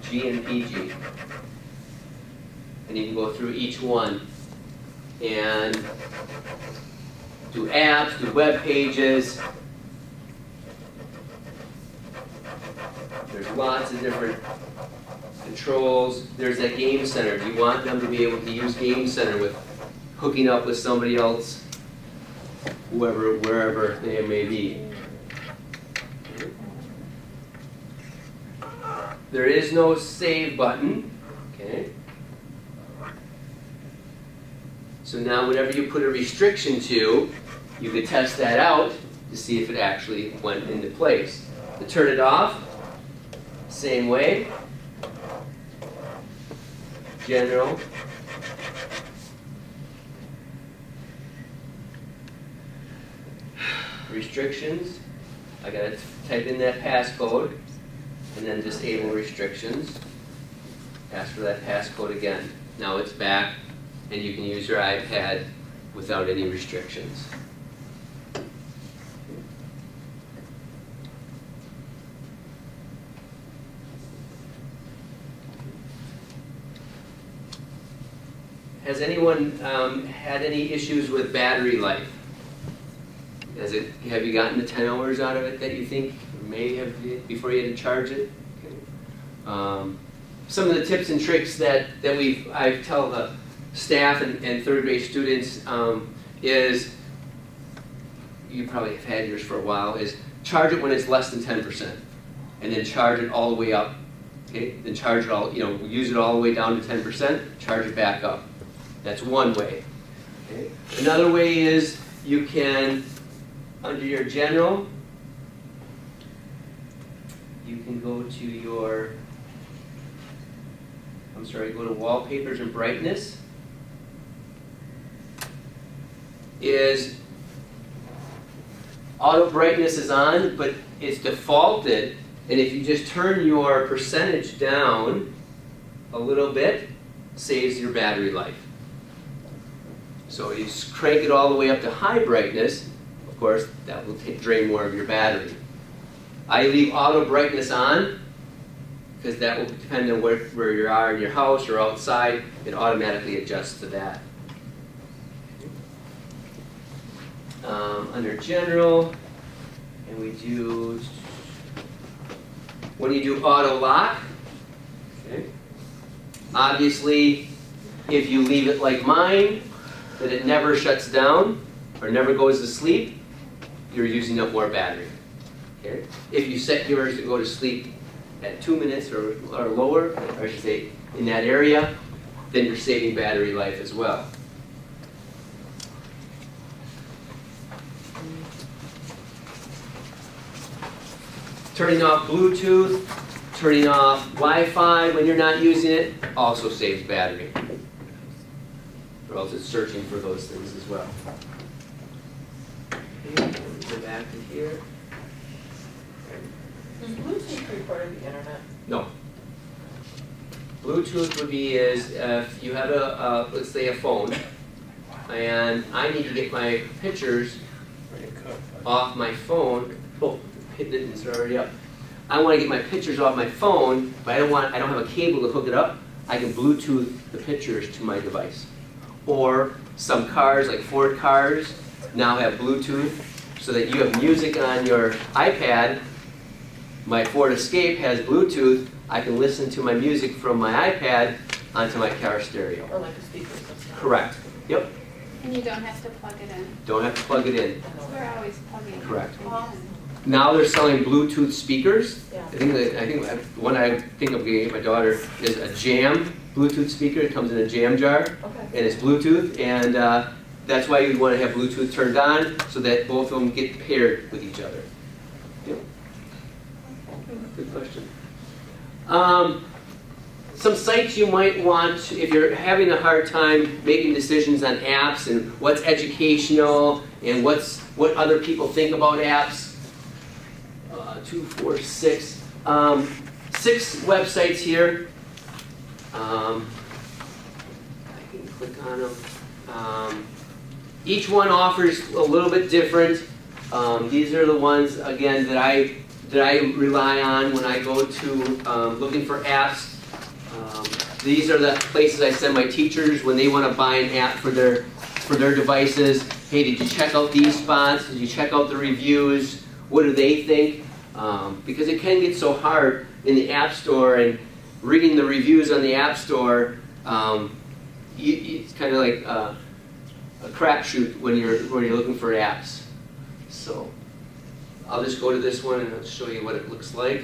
G and PG. And you can go through each one and do apps, do web pages. There's lots of different controls. There's that Game Center. Do you want them to be able to use Game Center with hooking up with somebody else, wherever they may be? There is no save button. Okay. So now whenever you put a restriction to, you could test that out to see if it actually went into place. To turn it off, same way. General. Restrictions. I gotta type in that passcode and then disable restrictions. Ask for that passcode again. Now it's back and you can use your iPad without any restrictions. Has anyone had any issues with battery life? Have you gotten the 10 hours out of it that you think may have before you had to charge it? Okay. Some of the tips and tricks that I tell the staff and third grade students is, you probably have had yours for a while, is charge it when it's less than 10%, and then charge it all the way up. Okay, then charge it all, use it all the way down to 10%, charge it back up. That's one way. Okay. Another way is you can, under your general, you can go to go to wallpapers and brightness. Is auto brightness is on, but it's defaulted, and if you just turn your percentage down a little bit, saves your battery life. So you just crank it all the way up to high brightness, of course, that will drain more of your battery. I leave auto brightness on, because that will depend on where you are in your house or outside. It automatically adjusts to that. Under general, and we do, when you do auto lock, okay, obviously if you leave it like mine, that it never shuts down or never goes to sleep, you're using up more battery. Okay? If you set yours to go to sleep at 2 minutes or lower, or I should say in that area, then you're saving battery life as well. Turning off Bluetooth, turning off Wi-Fi when you're not using it also saves battery. Or else it's searching for those things as well. Okay, let me go back to here. Does Bluetooth record the internet? No. Bluetooth would be is if you have a let's say a phone, and I need to get my pictures off my phone. Oh, it's already up. I want to get my pictures off my phone, but I don't have a cable to hook it up. I can Bluetooth the pictures to my device. Or some cars, like Ford cars, now have Bluetooth, so that you have music on your iPad. My Ford Escape has Bluetooth. I can listen to my music from my iPad onto my car stereo. Or like a speaker system? Correct. Yep. And you don't have to plug it in. Don't have to plug it in. We're always plugging it in. Correct. Awesome. Now they're selling Bluetooth speakers. Yeah. I think one I think of getting my daughter is a Jam Bluetooth speaker. It comes in a jam jar, Okay. and it's Bluetooth, and that's why you'd want to have Bluetooth turned on so that both of them get paired with each other. Yep. Good question. Some sites you might want, if you're having a hard time making decisions on apps and what's educational and what other people think about apps. 2, 4, 6. 6 websites here. I can click on them. Each one offers a little bit different. These are the ones, again, that I rely on when I go to looking for apps. These are the places I send my teachers when they want to buy an app for their devices. Hey, did you check out these spots? Did you check out the reviews? What do they think? Because it can get so hard in the App Store, and reading the reviews on the App Store, it's kind of like a crapshoot when you're looking for apps. So I'll just go to this one and I'll show you what it looks like.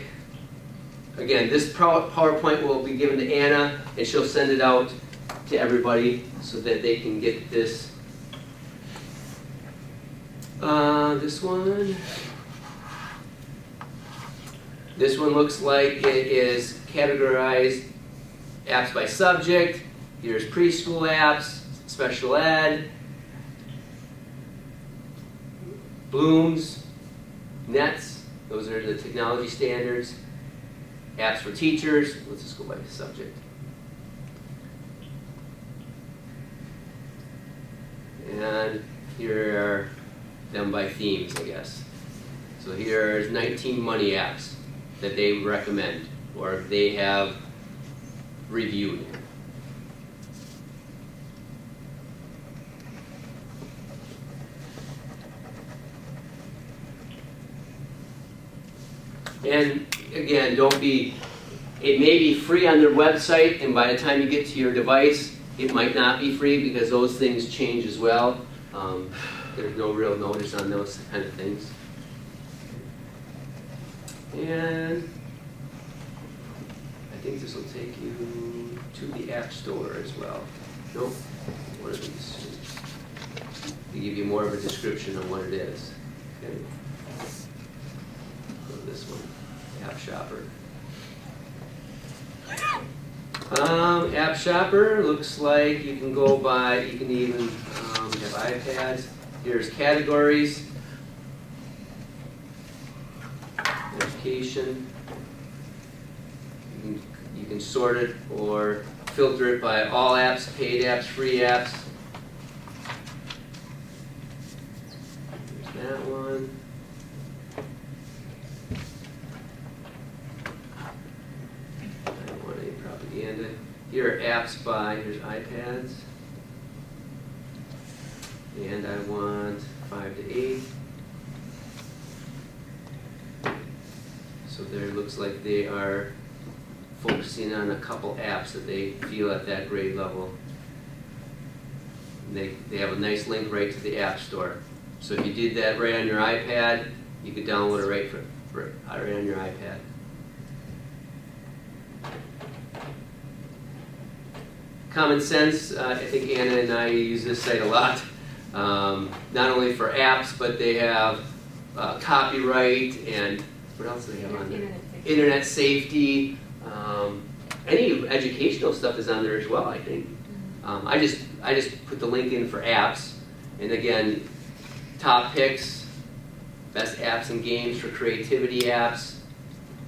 Again, this PowerPoint will be given to Anna, and she'll send it out to everybody so that they can get this. This one. This one looks like it is categorized apps by subject. Here's preschool apps, special ed, Blooms, Nets, those are the technology standards. Apps for teachers, let's just go by subject. And here are them by themes, I guess. So here's 19 money apps that they recommend or they have reviewed. And again, it may be free on their website, and by the time you get to your device, it might not be free because those things change as well. There's no real notice on those kind of things. And I think this will take you to the App Store as well. Nope, one of these. To give you more of a description on what it is. Okay. Go to this one, App Shopper. App Shopper looks like you can go by, you can even have iPads. Here's categories. Education. You can sort it or filter it by all apps, paid apps, free apps. There's that one. I don't want any propaganda. Here are apps by, here's iPads. And I want 5 to 8. So there it looks like they are focusing on a couple apps that they feel at that grade level. And they have a nice link right to the App Store. So if you did that right on your iPad, you could download it right on your iPad. Common sense, I think Anna and I use this site a lot, not only for apps, but they have copyright and what else do they have on there? Internet safety. Any educational stuff is on there as well, I think. I just put the link in for apps, and again, top picks, best apps and games for creativity apps.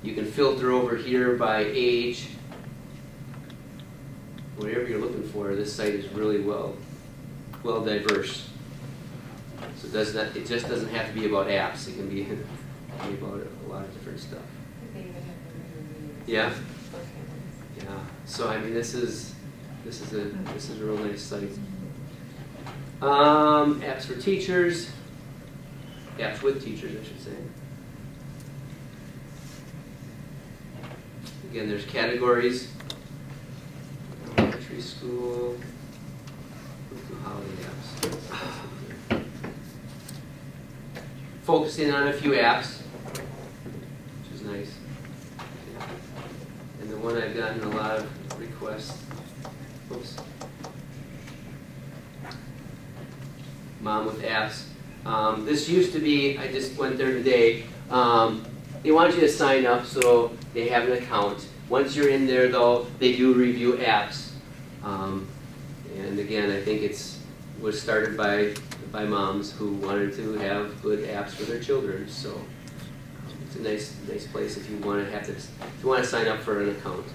You can filter over here by age. Whatever you're looking for, this site is really well diverse. So it just doesn't have to be about apps. It can be about a lot of different stuff. Yeah. Yeah. So I mean, this is a real nice site. Apps for teachers. Apps with teachers, I should say. Again, there's categories. Elementary school. Holiday apps. Focusing on a few apps, which is nice. And the one I've gotten a lot of requests. Oops. Mom with apps. This used to be, I just went there today, they want you to sign up so they have an account. Once you're in there though, they do review apps. And again, I think was started by moms who wanted to have good apps for their children. So it's a nice place if you want to sign up for an account.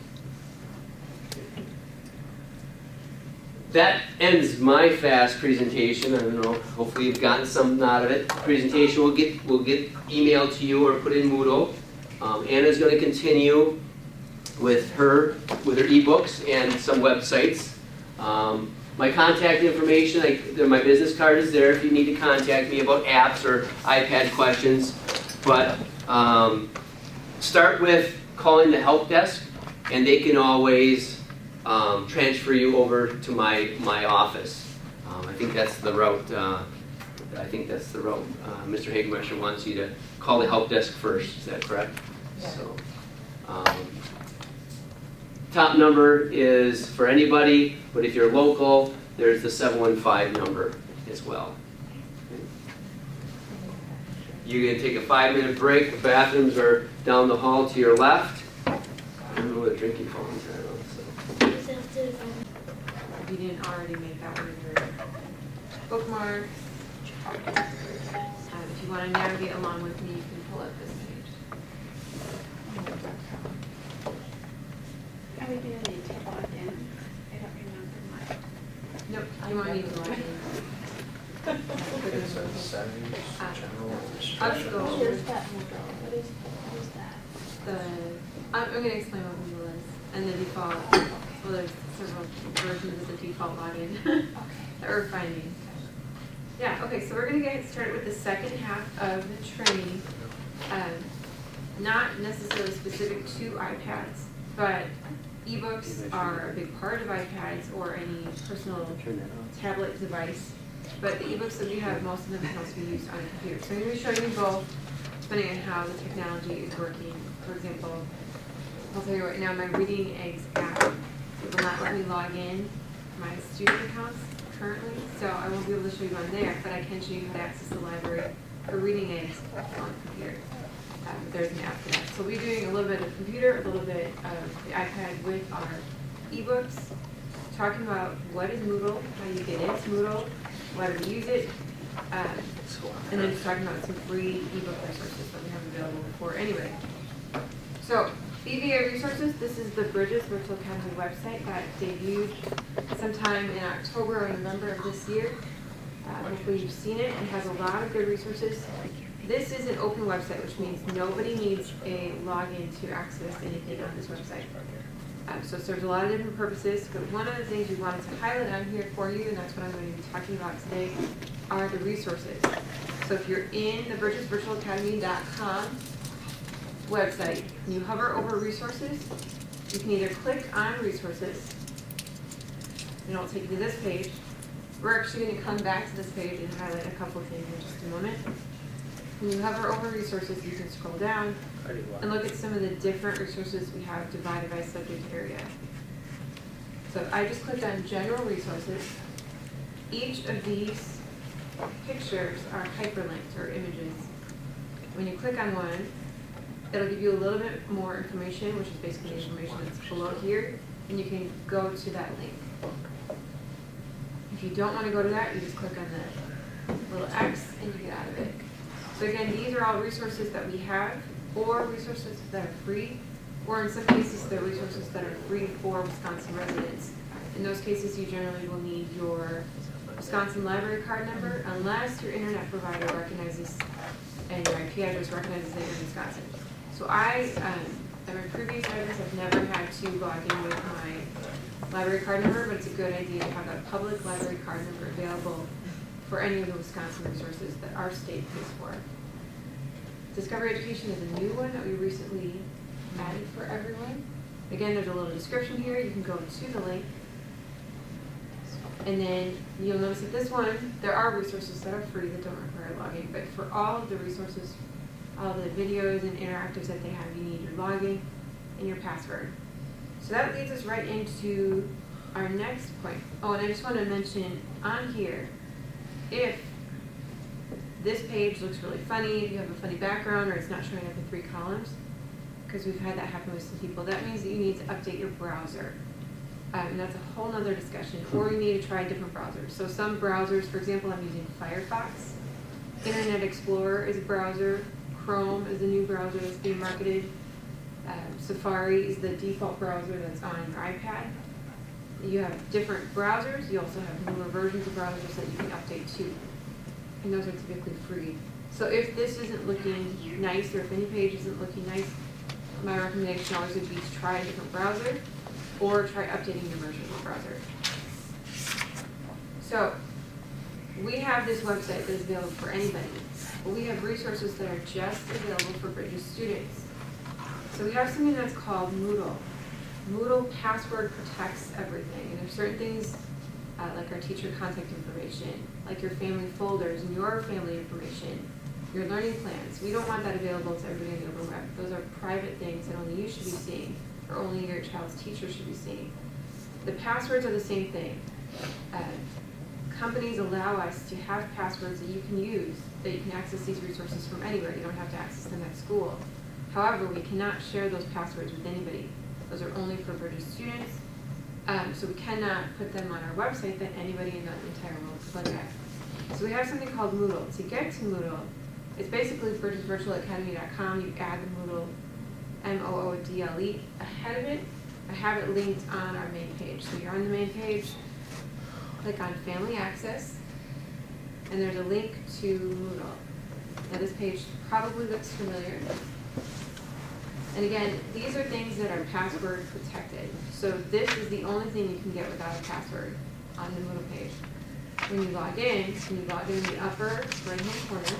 That ends my fast presentation. I don't know. Hopefully you've gotten something out of it. The presentation will get emailed to you or put in Moodle. Anna's going to continue with her ebooks and some websites. My contact information, my business card is there if you need to contact me about apps or iPad questions. But start with calling the help desk, and they can always transfer you over to my office. I think that's the route. Mr. Hagemeister wants you to call the help desk first. Is that correct? Yeah. So, top number is for anybody, but if you're local, there's the 715 number as well. You're going to take a 5-minute break. The bathrooms are down the hall to your left. I don't know where the drinking fountains are. If you didn't already make that one your bookmark. If you want to navigate along with me, you can pull up this page. Are we gonna need to log in? I don't remember mine. Nope, you won't need to log in. It's a settings, general. I'll just go over Here's that Moodle. What is that? I'm going to explain what Moodle is and the default. Well, there's several versions of the default login that we're finding. Yeah, okay, so we're going to get started with the second half of the training. Not necessarily specific to iPads, but ebooks are a big part of iPads or any personal tablet device. But the ebooks that we have, most of them can also be used on a computer. So I'm going to be showing you both, depending on how the technology is working. For example, I'll tell you right now, my Reading Eggs app, it will not let me log in my student accounts currently, so I won't be able to show you on there, but I can show you how to access the library for Reading Eggs on the computer. There's an app for that. So we'll be doing a little bit of computer, a little bit of the iPad with our ebooks, talking about what is Moodle, how you get into Moodle, why we use it, and then just talking about some free ebook resources that we have available for anyway. So, Bvi Resources, this is the Bridges Virtual Academy website that debuted sometime in October or November of this year. Hopefully you've seen it. It has a lot of good resources. This is an open website, which means nobody needs a login to access anything on this website. So it serves a lot of different purposes, but one of the things we wanted to highlight on here for you, and that's what I'm going to be talking about today, are the resources. So if you're in the bridgesvirtualacademy.com website, and you hover over resources, you can either click on resources, and it'll take you to this page. We're actually going to come back to this page and highlight a couple of things in just a moment. When you hover over resources, you can scroll down and look at some of the different resources we have divided by subject area. So I just clicked on General Resources. Each of these pictures are hyperlinked or images. When you click on one, it'll give you a little bit more information, which is basically the information that's below here, and you can go to that link. If you don't want to go to that, you just click on the little X and you get out of it. So again, these are all resources that we have, or resources that are free, or in some cases, they're resources that are free for Wisconsin residents. In those cases, you generally will need your Wisconsin library card number, unless your internet provider recognizes and your IP address recognizes that you're in Wisconsin. So at my previous address, I've never had to log in with my library card number, but it's a good idea to have that public library card number available for any of the Wisconsin resources that our state pays for. Discovery Education is a new one that we recently added for everyone. Again, there's a little description here. You can go to the link. And then you'll notice that this one, there are resources that are free that don't require login, but for all of the resources, all the videos and interactives that they have, you need your login and your password. So that leads us right into our next point. Oh, and I just want to mention on here, if this page looks really funny, if you have a funny background or it's not showing up in 3 columns, because we've had that happen with some people, that means that you need to update your browser. And that's a whole nother discussion, or you need to try different browsers. So some browsers, for example, I'm using Firefox. Internet Explorer is a browser. Chrome is a new browser that's being marketed. Safari is the default browser that's on your iPad. You have different browsers. You also have newer versions of browsers that you can update to. And those are typically free. So if this isn't looking nice, or if any page isn't looking nice, my recommendation always would be to try a different browser, or try updating your version of the browser. So we have this website that is available for anybody, but we have resources that are just available for Bridges students. So we have something that's called Moodle. Moodle password protects everything, and there's certain things like our teacher contact information, like your family folders and your family information, your learning plans. We don't want that available to everybody on the open web. Those are private things that only you should be seeing, or only your child's teacher should be seeing. The passwords are the same thing. Companies allow us to have passwords that you can use, that you can access these resources from anywhere. You don't have to access them at school. However, we cannot share those passwords with anybody. Those are only for Bridges students. So we cannot put them on our website that anybody in the entire world can look at. So we have something called Moodle. To get to Moodle, it's basically bridgesvirtualacademy.com. You add the Moodle, MOODLE, ahead of it. I have it linked on our main page. So you're on the main page, click on Family Access, and there's a link to Moodle. Now this page probably looks familiar. And again, these are things that are password protected. So this is the only thing you can get without a password on the Moodle page. When you log in the upper right-hand corner.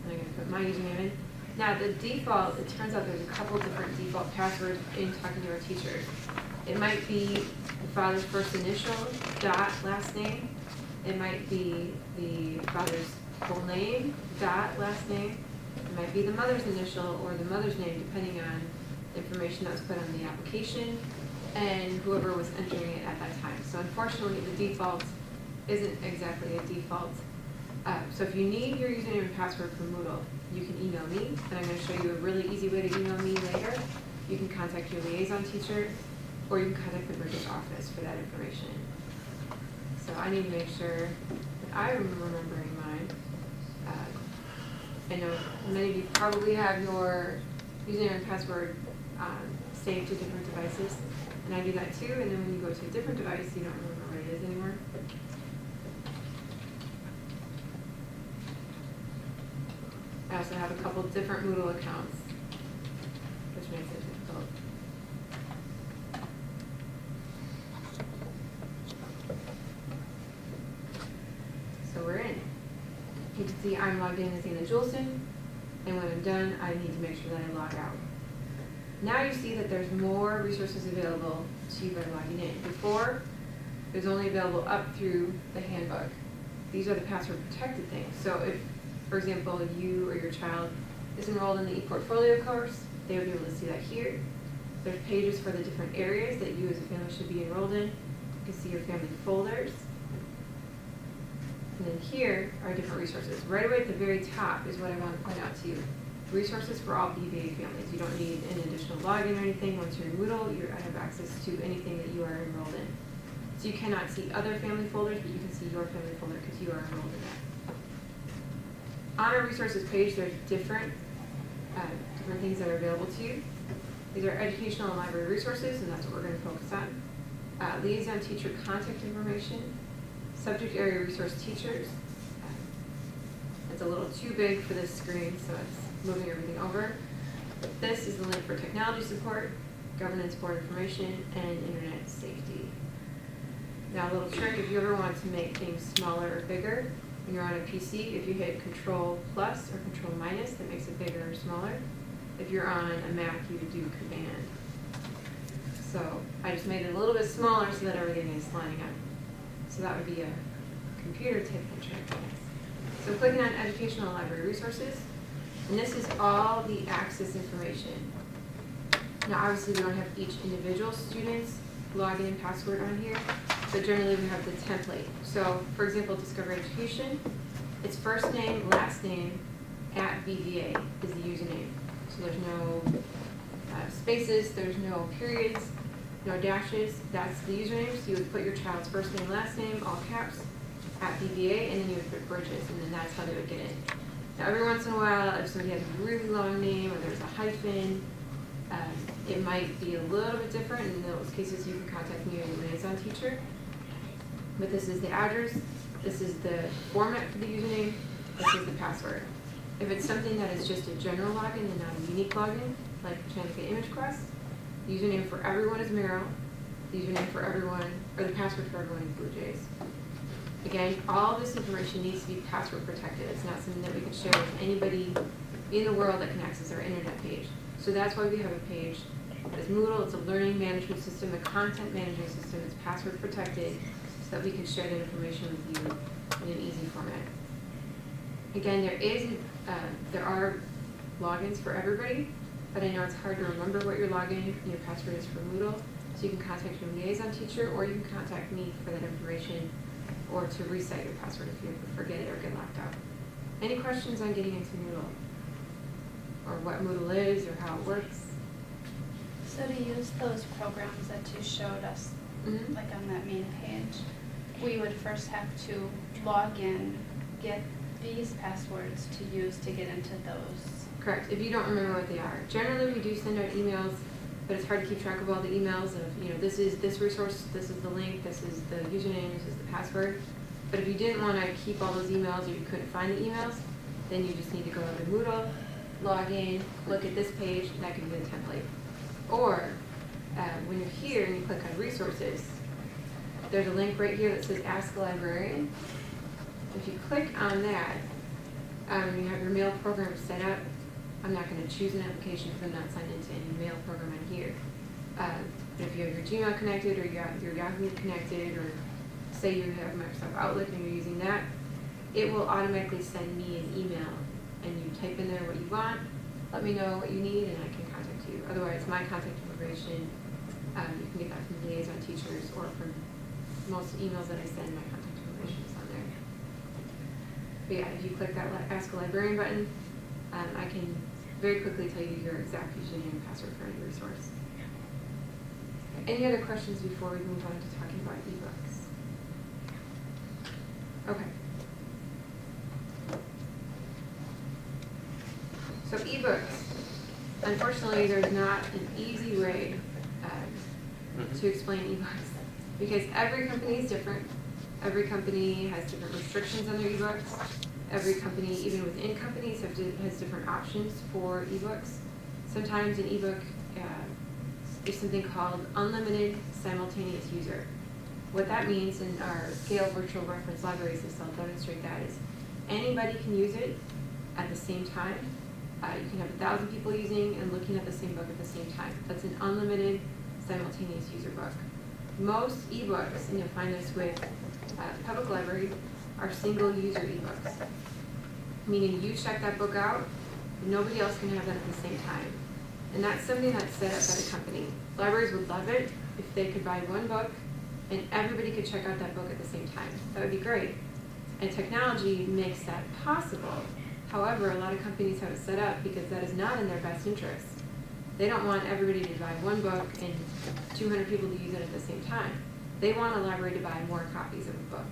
And I'm going to put my username in. Now the default, it turns out there's a couple different default passwords in talking to our teachers. It might be the father's first initial, dot, last name. It might be the father's full name, dot, last name. It might be the mother's initial or the mother's name, depending on the information that was put on the application and whoever was entering it at that time. So unfortunately, the default isn't exactly a default. So if you need your username and password for Moodle, you can email me, and I'm going to show you a really easy way to email me later. You can contact your liaison teacher, or you can contact the Bridges office for that information. So I need to make sure that I'm remembering mine. I know many of you probably have your username and password saved to different devices, and I do that too, and then when you go to a different device, you don't remember what it is anymore. I also have a couple different Moodle accounts, which makes it difficult. So we're in. You can see I'm logged in as Anna Juleson, and when I'm done, I need to make sure that I log out. Now you see that there's more resources available to you by logging in. Before, it was only available up through the handbook. These are the password protected things. So if, for example, you or your child is enrolled in the ePortfolio course, they would be able to see that here. There's pages for the different areas that you as a family should be enrolled in. You can see your family folders. And then here are different resources. Right away at the very top is what I want to point out to you. Resources for all Bvi families. You don't need an additional login or anything. Once you're in Moodle, you have access to anything that you are enrolled in. So you cannot see other family folders, but you can see your family folder because you are enrolled in that. On our resources page, there's different things that are available to you. These are educational and library resources, and that's what we're going to focus on. Liaison teacher contact information, subject area resource teachers. It's a little too big for this screen, so it's moving everything over. This is the link for technology support, governance board information, and internet safety. Now, a little trick, if you ever want to make things smaller or bigger, when you're on a PC, if you hit Control plus or Control minus, that makes it bigger or smaller. If you're on a Mac, you would do Command. So I just made it a little bit smaller so that everything is lining up. So that would be a computer tip and trick. So clicking on Educational Library Resources, and this is all the access information. Now obviously we don't have each individual student's login and password on here, but generally we have the template. So for example, Discover Education, it's first name, last name, @BVA is the username. So there's no spaces, there's no periods, no dashes, that's the username. So you would put your child's first name, last name, all caps, @BVA, and then you would put bridges, and then that's how they would get in. Now every once in a while, if somebody has a really long name or there's a hyphen, it might be a little bit different. In those cases, you can contact me or the liaison teacher. But this is the address, this is the format for the username, this is the password. If it's something that is just a general login and not a unique login, like Chantica Image Quest, the username for everyone is Merrill, the username for everyone, or the password for everyone is Blue Jays. Again, all this information needs to be password protected. It's not something that we can share with anybody in the world that can access our internet page. So that's why we have a page that is Moodle. It's a learning management system, a content management system. It's password protected so that we can share that information with you in an easy format. Again, there are logins for everybody, but I know it's hard to remember what your login and your password is for Moodle. So you can contact your liaison teacher, or you can contact me for that information, or to reset your password if you ever forget it or get locked out. Any questions on getting into Moodle? Or what Moodle is, or how it works? So to use those programs that you showed us, like on that main page, we would first have to log in, get these passwords to use to get into those. Correct, if you don't remember what they are. Generally, we do send out emails, but it's hard to keep track of all the emails of, this is this resource, this is the link, this is the username, this is the password. But if you didn't want to keep all those emails or you couldn't find the emails, then you just need to go into Moodle, log in, look at this page, and that can be the template. Or when you're here and you click on resources, there's a link right here that says Ask a Librarian. If you click on that, you have your mail program set up. I'm not going to choose an application because I'm not signed into any mail program on here. But if you have your Gmail connected or your Yahoo connected, or say you have Microsoft Outlook and you're using that, it will automatically send me an email, and you type in there what you want, let me know what you need, and I can contact you. Otherwise, my contact information, you can get that from liaison teachers or from most emails that I send, my contact information is on there. But yeah, if you click that Ask a Librarian button, I can very quickly tell you your exact username and password for any resource. Any other questions before we move on to talking about ebooks? Okay. So ebooks. Unfortunately, there's not an easy way to explain ebooks because every company is different. Every company has different restrictions on their ebooks. Every company, even within companies, has different options for ebooks. Sometimes an ebook is something called unlimited simultaneous user. What that means in our scale virtual reference libraries, as I'll demonstrate that, is anybody can use it at the same time. You can have 1,000 people using and looking at the same book at the same time. That's an unlimited simultaneous user book. Most ebooks, and you'll find this with public library, are single user ebooks. Meaning you check that book out, nobody else can have that at the same time. And that's something that's set up by the company. Libraries would love it if they could buy one book and everybody could check out that book at the same time. That would be great. And technology makes that possible. However, a lot of companies have it set up because that is not in their best interest. They don't want everybody to buy one book and 200 people to use it at the same time. They want a library to buy more copies of a book.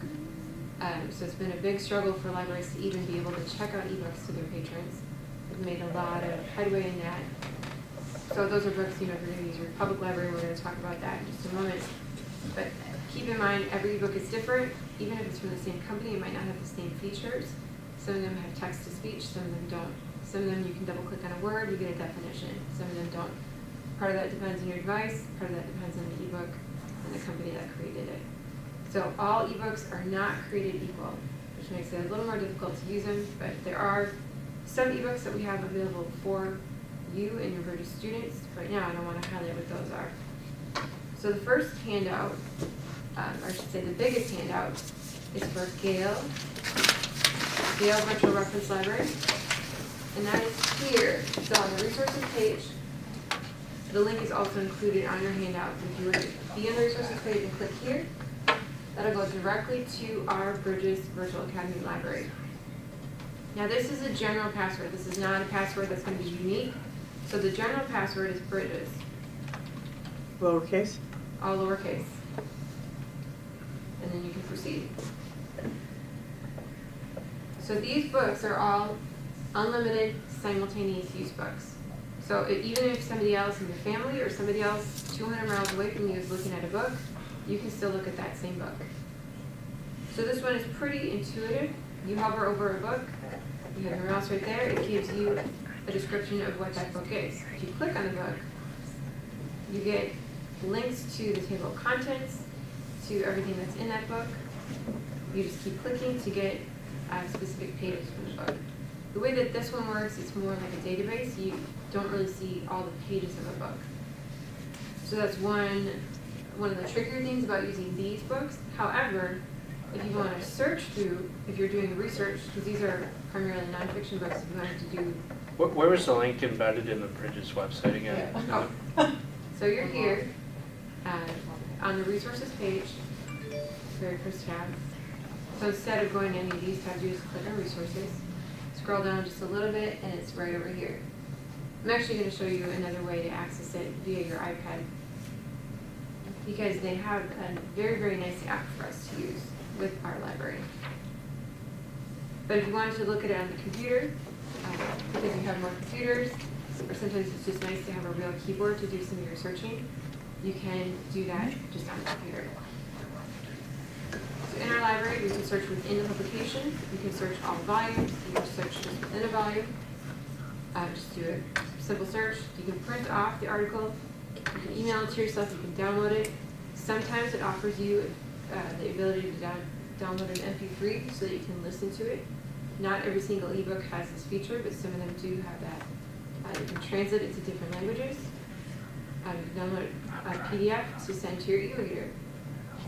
So it's been a big struggle for libraries to even be able to check out ebooks to their patrons. We've made a lot of headway in that. So those are books, if you're going to use your public library, we're going to talk about that in just a moment. But keep in mind, every ebook is different. Even if it's from the same company, it might not have the same features. Some of them have text-to-speech, some of them don't. Some of them you can double-click on a word, you get a definition. Some of them don't. Part of that depends on your device, part of that depends on the ebook and the company that created it. So all ebooks are not created equal, which makes it a little more difficult to use them, but there are some ebooks that we have available for you and your Burgess students. Right now, I don't want to highlight what those are. So the first handout, or I should say the biggest handout, is for Gale Virtual Reference Library. And that is here. It's on the resources page. The link is also included on your handout. If you were to be on the resources page and click here, that'll go directly to our Burgess Virtual Academy library. Now this is a general password. This is not a password that's going to be unique. So the general password is Burgess, Lowercase? all lowercase. And then you can proceed. So these books are all unlimited simultaneous use books. So even if somebody else in your family or somebody else 200 miles away from you is looking at a book, you can still look at that same book. So this one is pretty intuitive. You hover over a book, you have your mouse right there, it gives you a description of what that book is. If you click on the book, you get links to the table of contents, to everything that's in that book. You just keep clicking to get specific pages from the book. The way that this one works, it's more like a database. You don't really see all the pages of a book. So that's one of the trickier things about using these books. However, if you want to search through, if you're doing research, because these are primarily nonfiction books, if you wanted to do... Where was the link embedded in the Bridges website again? Yeah. Oh. So you're here on the resources page, very first tab. So instead of going to any of these tabs, you just click on resources, scroll down just a little bit, and it's right over here. I'm actually going to show you another way to access it via your iPad, because they have a very, very nice app for us to use with our library. But if you wanted to look at it on the computer, because you have more computers, or sometimes it's just nice to have a real keyboard to do some of your searching, you can do that just on the computer. So in our library, we can search within the publication, you can search all volumes, you can search just within a volume, just do a simple search. You can print off the article, you can email it to yourself, you can download it. Sometimes it offers you the ability to download an MP3 so that you can listen to it. Not every single ebook has this feature, but some of them do have that. You can translate it to different languages. You can download a PDF to send to your e-reader.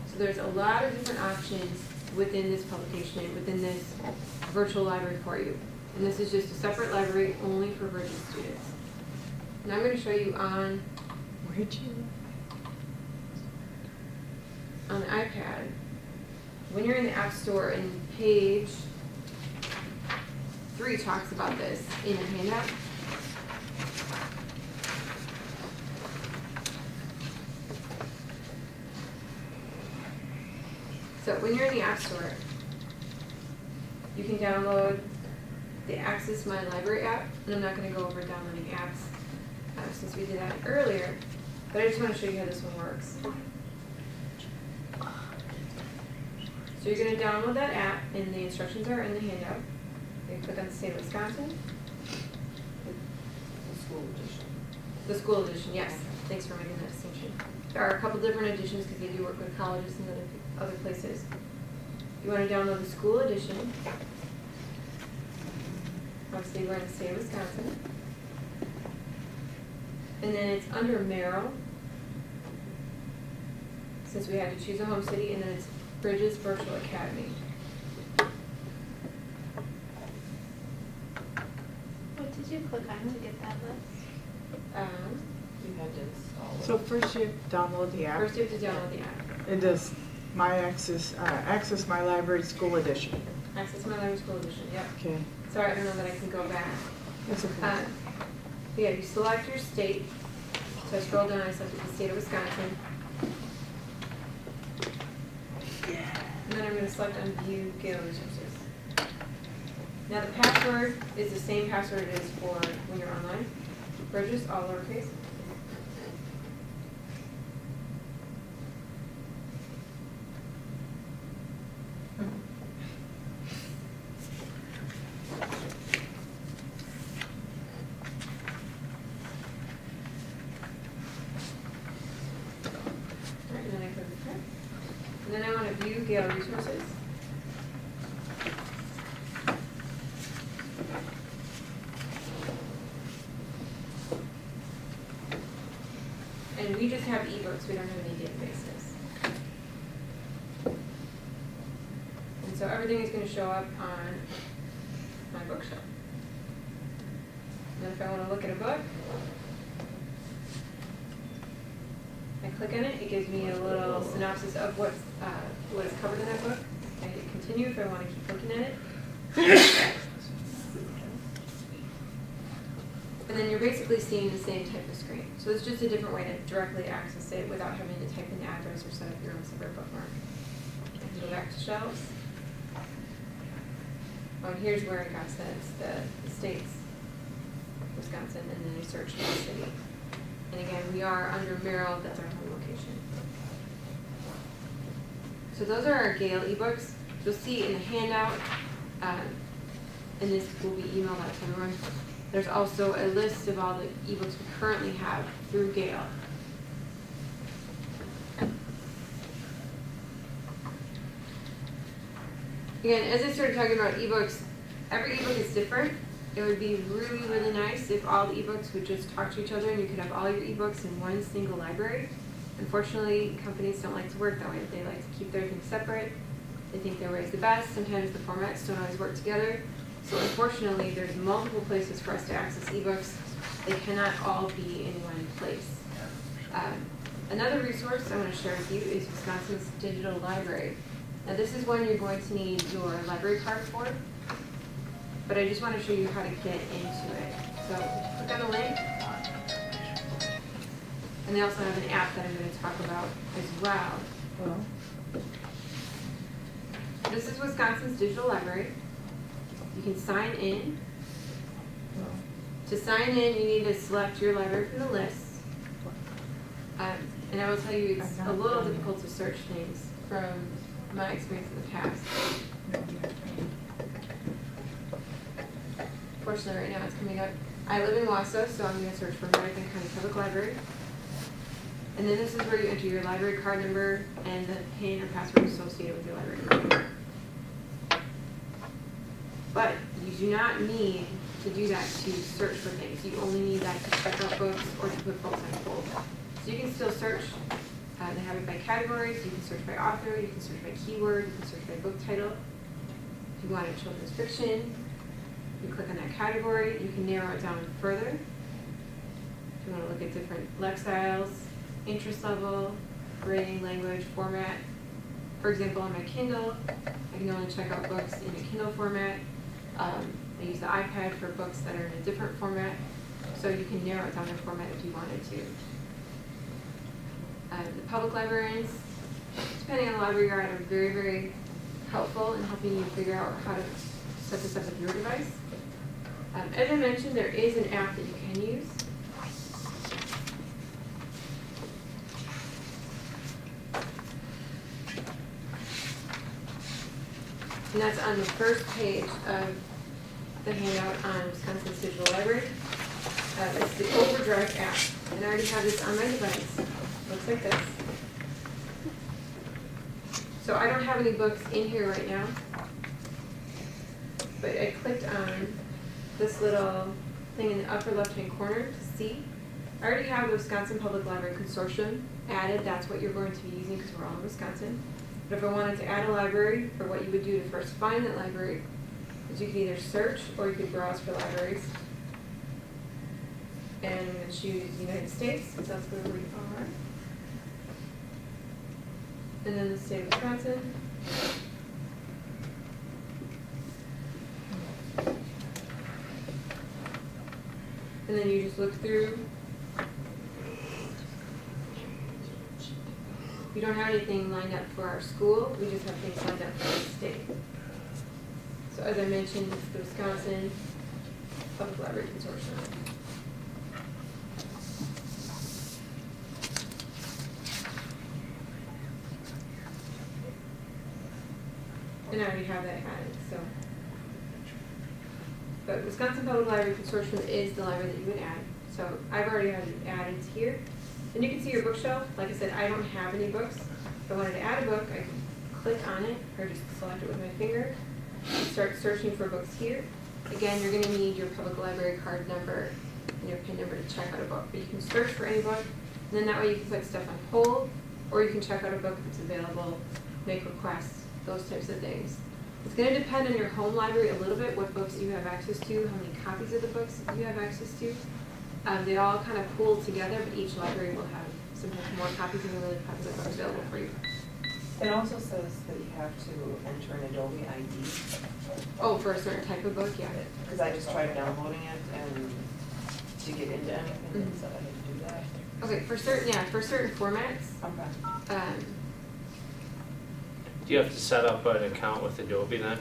So there's a lot of different options within this publication, within this virtual library for you. And this is just a separate library only for Virgin students. And I'm going to show you on the iPad, when you're in the App Store, and page 3 talks about this in your handout. So when you're in the App Store, you can download the Access My Library app, and I'm not going to go over downloading apps since we did that earlier, but I just want to show you how this one works. So you're going to download that app, and the instructions are in the handout. You click on the state of Wisconsin. The school edition. The school edition, yes. Thanks for making that distinction. There are a couple different editions because they do work with colleges and other places. You want to download the school edition. Obviously, we're in the state of Wisconsin. And then it's under Merrill, since we had to choose a home city, and then it's Bridges Virtual Academy. What did you click on to get that list? You had to install it. So first you download the app. First you have to download the app. It does Access My Library School Edition. Access My Library School Edition, yep. Okay, Sorry, I don't know that I can go back. that's okay. Yeah, you select your state. So I scroll down, I selected the state of Wisconsin. And then I'm going to select Unview Gale Resources. Now the password is the same password it is for when you're online. Burgess, all lowercase. Alright, and then I click OK. And then I want to view Gale Resources. And we just have ebooks, we don't have any databases. And so everything is going to show up on my bookshelf. And then if I want to look at a book, I click on it, it gives me a little synopsis of what is covered in that book. I hit continue if I want to keep looking at it. And then you're basically seeing the same type of screen. So it's just a different way to directly access it without having to type in the address or set up your own separate bookmark. I can go back to shelves. Oh, and here's where it got says the states, Wisconsin, and then I search for the city. And again, we are under Merrill, that's our home location. So those are our Gale ebooks. You'll see in the handout, and this will be emailed out to everyone, there's also a list of all the ebooks we currently have through Gale. Again, as I started talking about ebooks, every ebook is different. It would be really, really nice if all the ebooks would just talk to each other and you could have all your ebooks in one single library. Unfortunately, companies don't like to work that way. They like to keep their things separate. They think their way is the best. Sometimes the formats don't always work together. So unfortunately, there's multiple places for us to access ebooks. They cannot all be in one place. Another resource I want to share with you is Wisconsin's Digital Library. Now this is one you're going to need your library card for, but I just want to show you how to get into it. So click on the link, and they also have an app that I'm going to talk about as well. This is Wisconsin's Digital Library. You can sign in. To sign in, you need to select your library from the list. And I will tell you, it's a little difficult to search things from my experience in the past. Fortunately, right now it's coming up. I live in Wausau, so I'm going to search for American County Public Library. And then this is where you enter your library card number and the PIN or password associated with your library card. But you do not need to do that to search for things. You only need that to check out books or to put books on hold. So you can still search. They have it by categories. You can search by author. You can search by keyword. You can search by book title. If you want a children's fiction, you click on that category. You can narrow it down further. If you want to look at different lexicons, interest level, grading, language, format. For example, on my Kindle, I can only check out books in a Kindle format. I use the iPad for books that are in a different format, so you can narrow it down to format if you wanted to. The public librarians, depending on the library you're at, are very, very helpful in helping you figure out how to set this up with your device. As I mentioned, there is an app that you can use. And that's on the first page of the handout on Wisconsin's Digital Library. It's the Overdrive app. And I already have this on my device. Looks like this. So I don't have any books in here right now. But I clicked on this little thing in the upper left-hand corner to see. I already have the Wisconsin Public Library Consortium added. That's what you're going to be using because we're all in Wisconsin. But if I wanted to add a library, or what you would do to first find that library, is you could either search or you could browse for libraries. And I'm gonna choose United States, because that's where we are. And then the state of Wisconsin. And then you just look through. We don't have anything lined up for our school, we just have things lined up for the state. So as I mentioned, it's the Wisconsin Public Library Consortium. And I already have that added, so. But Wisconsin Public Library Consortium is the library that you would add. So I've already had it added here. And you can see your bookshelf. Like I said, I don't have any books. If I wanted to add a book, I can click on it or just select it with my finger. Start searching for books here. Again, you're gonna need your public library card number and your PIN number to check out a book. But you can search for any book, and then that way you can put stuff on hold, or you can check out a book that's available, make requests, those types of things. It's going to depend on your home library a little bit, what books you have access to, how many copies of the books you have access to. They all kind of pool together, but each library will have sometimes more copies of a really popular book available for you. It also says that you have to enter an Adobe ID. Oh, for a certain type of book, yeah. Because I just tried downloading it and to get into anything, it said I had to do that. Okay, for certain formats. Okay. Do you have to set up an account with Adobe then?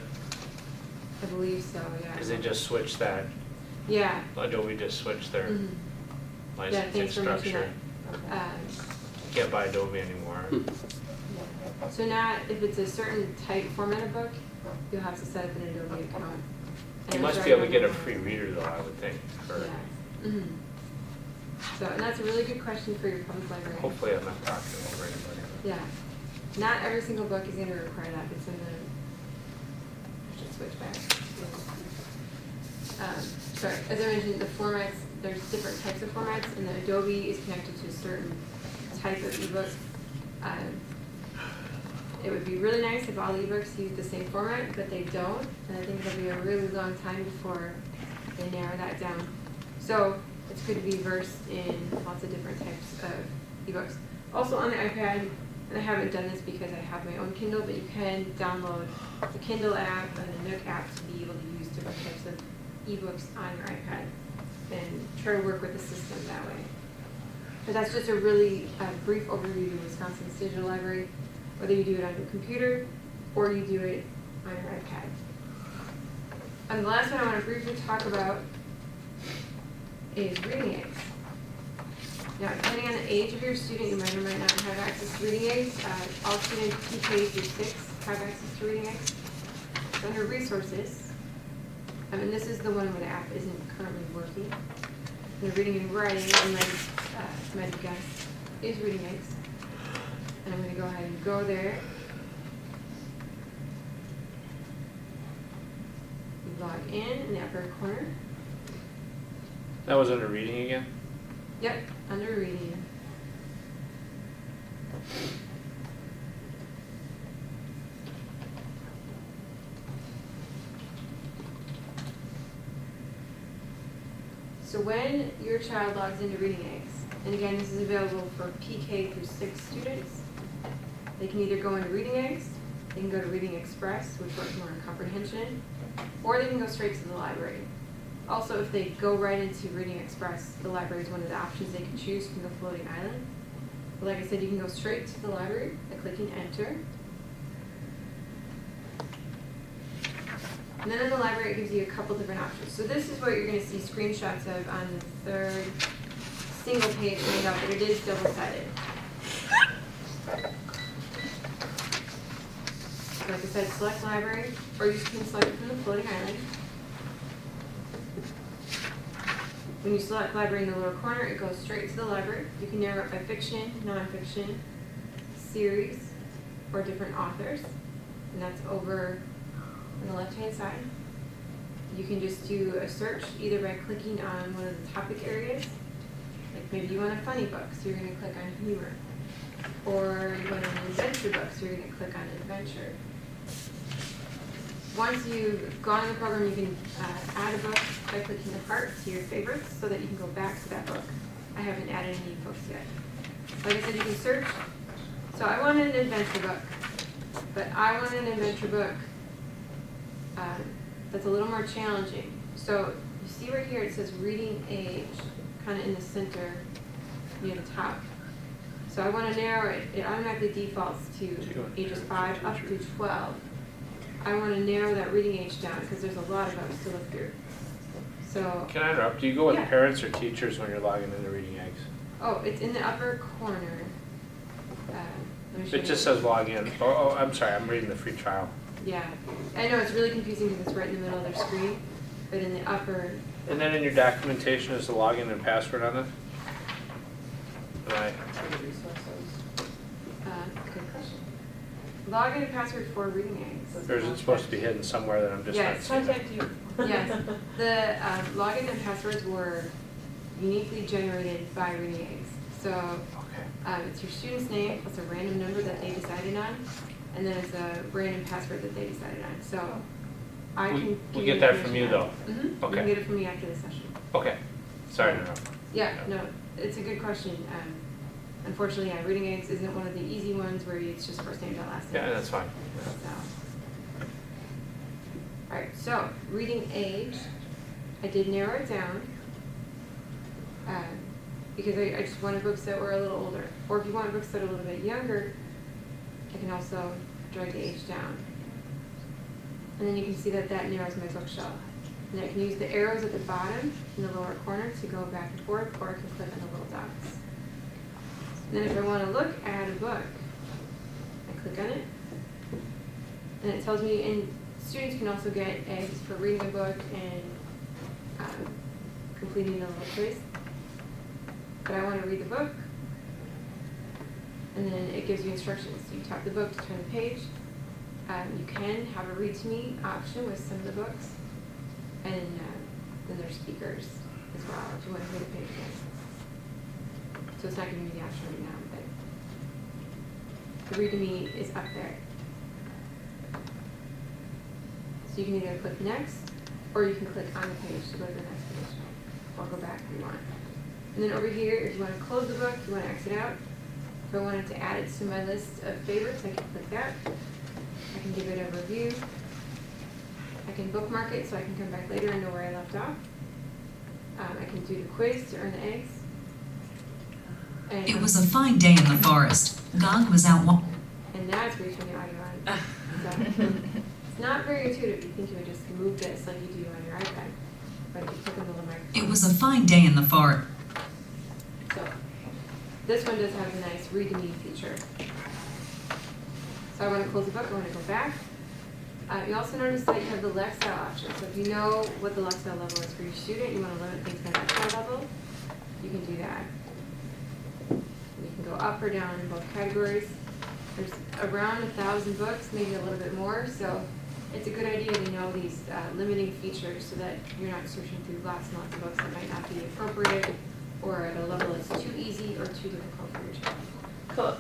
I believe so, yeah. Because they just switched that, Yeah. Adobe just switched their Mhm. Yeah, licensing thanks for mentioning structure. that. You can't buy Adobe anymore. So now, if it's a certain type format of book, you'll have to set up an Adobe account. You And must I'm be able to sorry, get a I don't free know. reader though, I would think, for, Yeah. Mhm. So, and that's a really good question for your public library. hopefully I'm not talking over anybody. Yeah. Not every single book is going to require that. It's in the, just switch back. Sorry, as I mentioned, the formats, there's different types of formats, and the Adobe is connected to a certain type of ebook. It would be really nice if all ebooks use the same format, but they don't, and I think it'll be a really long time before they narrow that down. So it's good to be versed in lots of different types of ebooks. Also on the iPad, and I haven't done this because I have my own Kindle, but you can download the Kindle app and the Nook app to be able to use different types of ebooks on your iPad and try to work with the system that way. But that's just a really brief overview of Wisconsin's digital library, whether you do it on your computer or you do it on your iPad. And the last one I want to briefly talk about is reading aids. Now, depending on the age of your student, you might or might not have access to reading aids. All students 2K through 6 have access to reading aids. So under resources, and this is the one where the app isn't currently working. The reading and writing, and my guess is reading aids. And I'm going to go ahead and go there. You log in the upper corner. That was under reading again? Yep, under reading. So when your child logs into Reading Aids, and again, this is available for PK through 6 students, they can either go into Reading Aids, they can go to Reading Express, which works more on comprehension, or they can go straight to the library. Also, if they go right into Reading Express, the library is one of the options they can choose from the floating island. But like I said, you can go straight to the library by clicking enter. And then in the library, it gives you a couple different options. So this is what you're going to see screenshots of on the third single page handout, but it is double-sided. Like I said, select library, or you can select it from the floating island. When you select library in the lower corner, it goes straight to the library. You can narrow it by fiction, nonfiction, series, or different authors. And that's over on the left-hand side. You can just do a search either by clicking on one of the topic areas. Like maybe you want a funny book, so you're going to click on humor. Or you want an adventure book, so you're going to click on adventure. once you've gone in the program, you can add a book by clicking the heart to your favorites so that you can go back to that book. I haven't added any books yet. Like I said, you can search. So I wanted an adventure book, but I want an adventure book that's a little more challenging. So you see right here it says reading age, kind of in the center near the top. So I want to narrow it. It automatically defaults to ages 5 up to 12. I want to narrow that reading age down because there's a lot of books to look through. So, Can I interrupt? Do you go with Yeah. parents or teachers when you're logging into Reading Eggs? oh, it's in the upper corner. Let me show It you. just says log in. Oh, I'm sorry, I'm reading the free trial. Yeah, I know it's really confusing because it's right in the middle of their screen, but in the upper, And then in your documentation is the login and password on it? Right. good question. Login and password for reading eggs. Or is it supposed to be hidden somewhere that I'm just not Yes. seeing? Contact you. Yes, the login and passwords were uniquely generated by reading eggs. So Okay. it's your student's name plus a random number that they decided on, and then it's a random password that they decided on. So I We- can we'll give get that from you, though. Mm-hmm. You Okay. can get it from me after the session. Okay. Sorry to interrupt. Yeah, no, it's a good question. Unfortunately, yeah, reading eggs isn't one of the easy ones where it's just first name dot last name. Yeah, that's fine. So. All right, so reading age, I did narrow it down because I just wanted books that were a little older. Or if you want books that are a little bit younger, I can also drag the age down. And then you can see that that narrows my bookshelf. And I can use the arrows at the bottom in the lower corner to go back and forth, or I can click on the little dots. And then if I want to look at a book, I click on it, and it tells me, and students can also get eggs for reading a book and completing a little quiz. But I want to read the book, and then it gives you instructions. You tap the book to turn the page. You can have a read to me option with some of the books, and then there's speakers as well if you want to read a page again. So it's not giving me the option right now, but the read to me is up there. So you can either click next, or you can click on the page to go to the next page, or go back if you want. And then over here, if you want to close the book, you want to exit out. If I wanted to add it to my list of favorites, I can click that. I can give it a review. I can bookmark it so I can come back later and know where I left off. I can do the quiz to earn the eggs. And It was a fine day in the forest. God was out walking. And now it's reaching the audio on. So, it's not very intuitive. You think you would just move this like you do on your iPad. But if you click on the little microphone. It was a fine day in the forest. So this one does have a nice read to me feature. So I want to close the book, I want to go back. You also notice that you have the Lexile option. So if you know what the Lexile level is for your student, you want to limit things by Lexile level, you can do that. You can go up or down in both categories. There's around 1,000 books, maybe a little bit more, so it's a good idea to know these limiting features so that you're not searching through lots and lots of books that might not be appropriate or at a level that's too easy or too difficult for your child. Cool.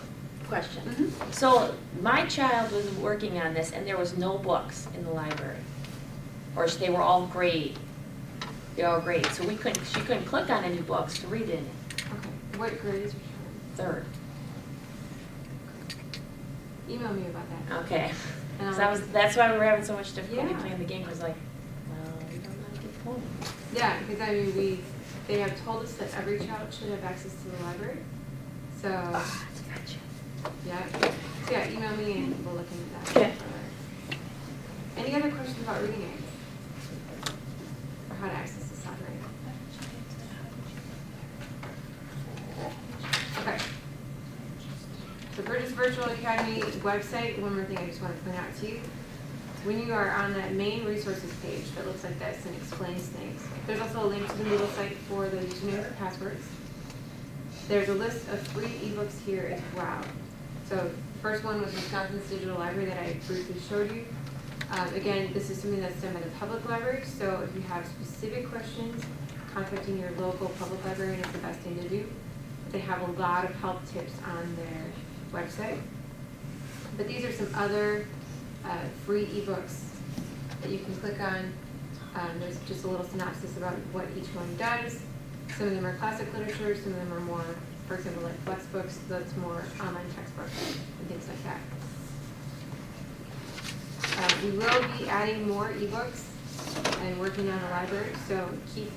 Question. Mm-hmm. So my child was working on this and there was no books in the library. Or they were all grade. They're all grade. So she couldn't click on any books to read in it. Okay, what grade is your child? 3rd. Email me about that. Okay. And So I'll- that's why we were having so much difficulty Yeah. playing the game. It was like, well, we don't know how to get home. Yeah, because I mean, they have told us that every child should have access to the library. So, Gotcha. yeah, so yeah, email me and we'll look into that. Okay. Any other questions about reading aids? Or how to access this library? Okay. So Bridges Virtual Academy website, one more thing I just want to point out to you. When you are on that main resources page that looks like this and explains things, there's also a link to the Moodle site for the usernames and passwords. There's a list of free ebooks here as well. So first one was Wisconsin's Digital Library that I briefly showed you. Again, this is something that's done by the public library, so if you have specific questions, contacting your local public librarian is the best thing to do. They have a lot of help tips on their website. But these are some other free ebooks that you can click on. There's just a little synopsis about what each one does. Some of them are classic literature, some of them are more, for example, like flex books, that's more online textbooks and things like that. We will be adding more ebooks and working on the library, so keep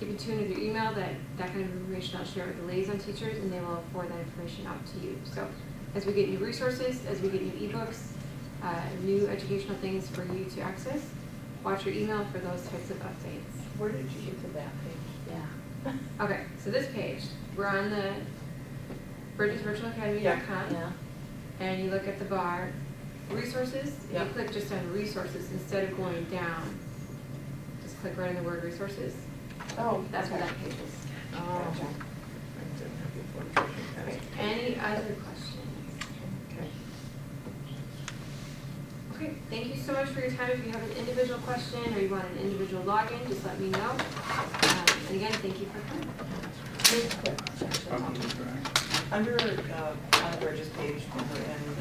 in tune with your email. That kind of information I'll share with the liaison teachers, and they will forward that information out to you. So as we get new resources, as we get new ebooks, new educational things for you to access, watch your email for those types of updates. Where did you get to that page? Yeah. Okay, so this page, we're on the bridgesvirtualacademy.com, Yeah. and you look at the bar, resources, Yeah. you click just on resources instead of going down. Just click right on the word resources. Oh, That's what that page is. Oh. Okay, any other questions? Okay, thank you so much for your time. If you have an individual question or you want an individual login, just let me know. And again, thank you for coming. Under, on the Bridges page, when we're in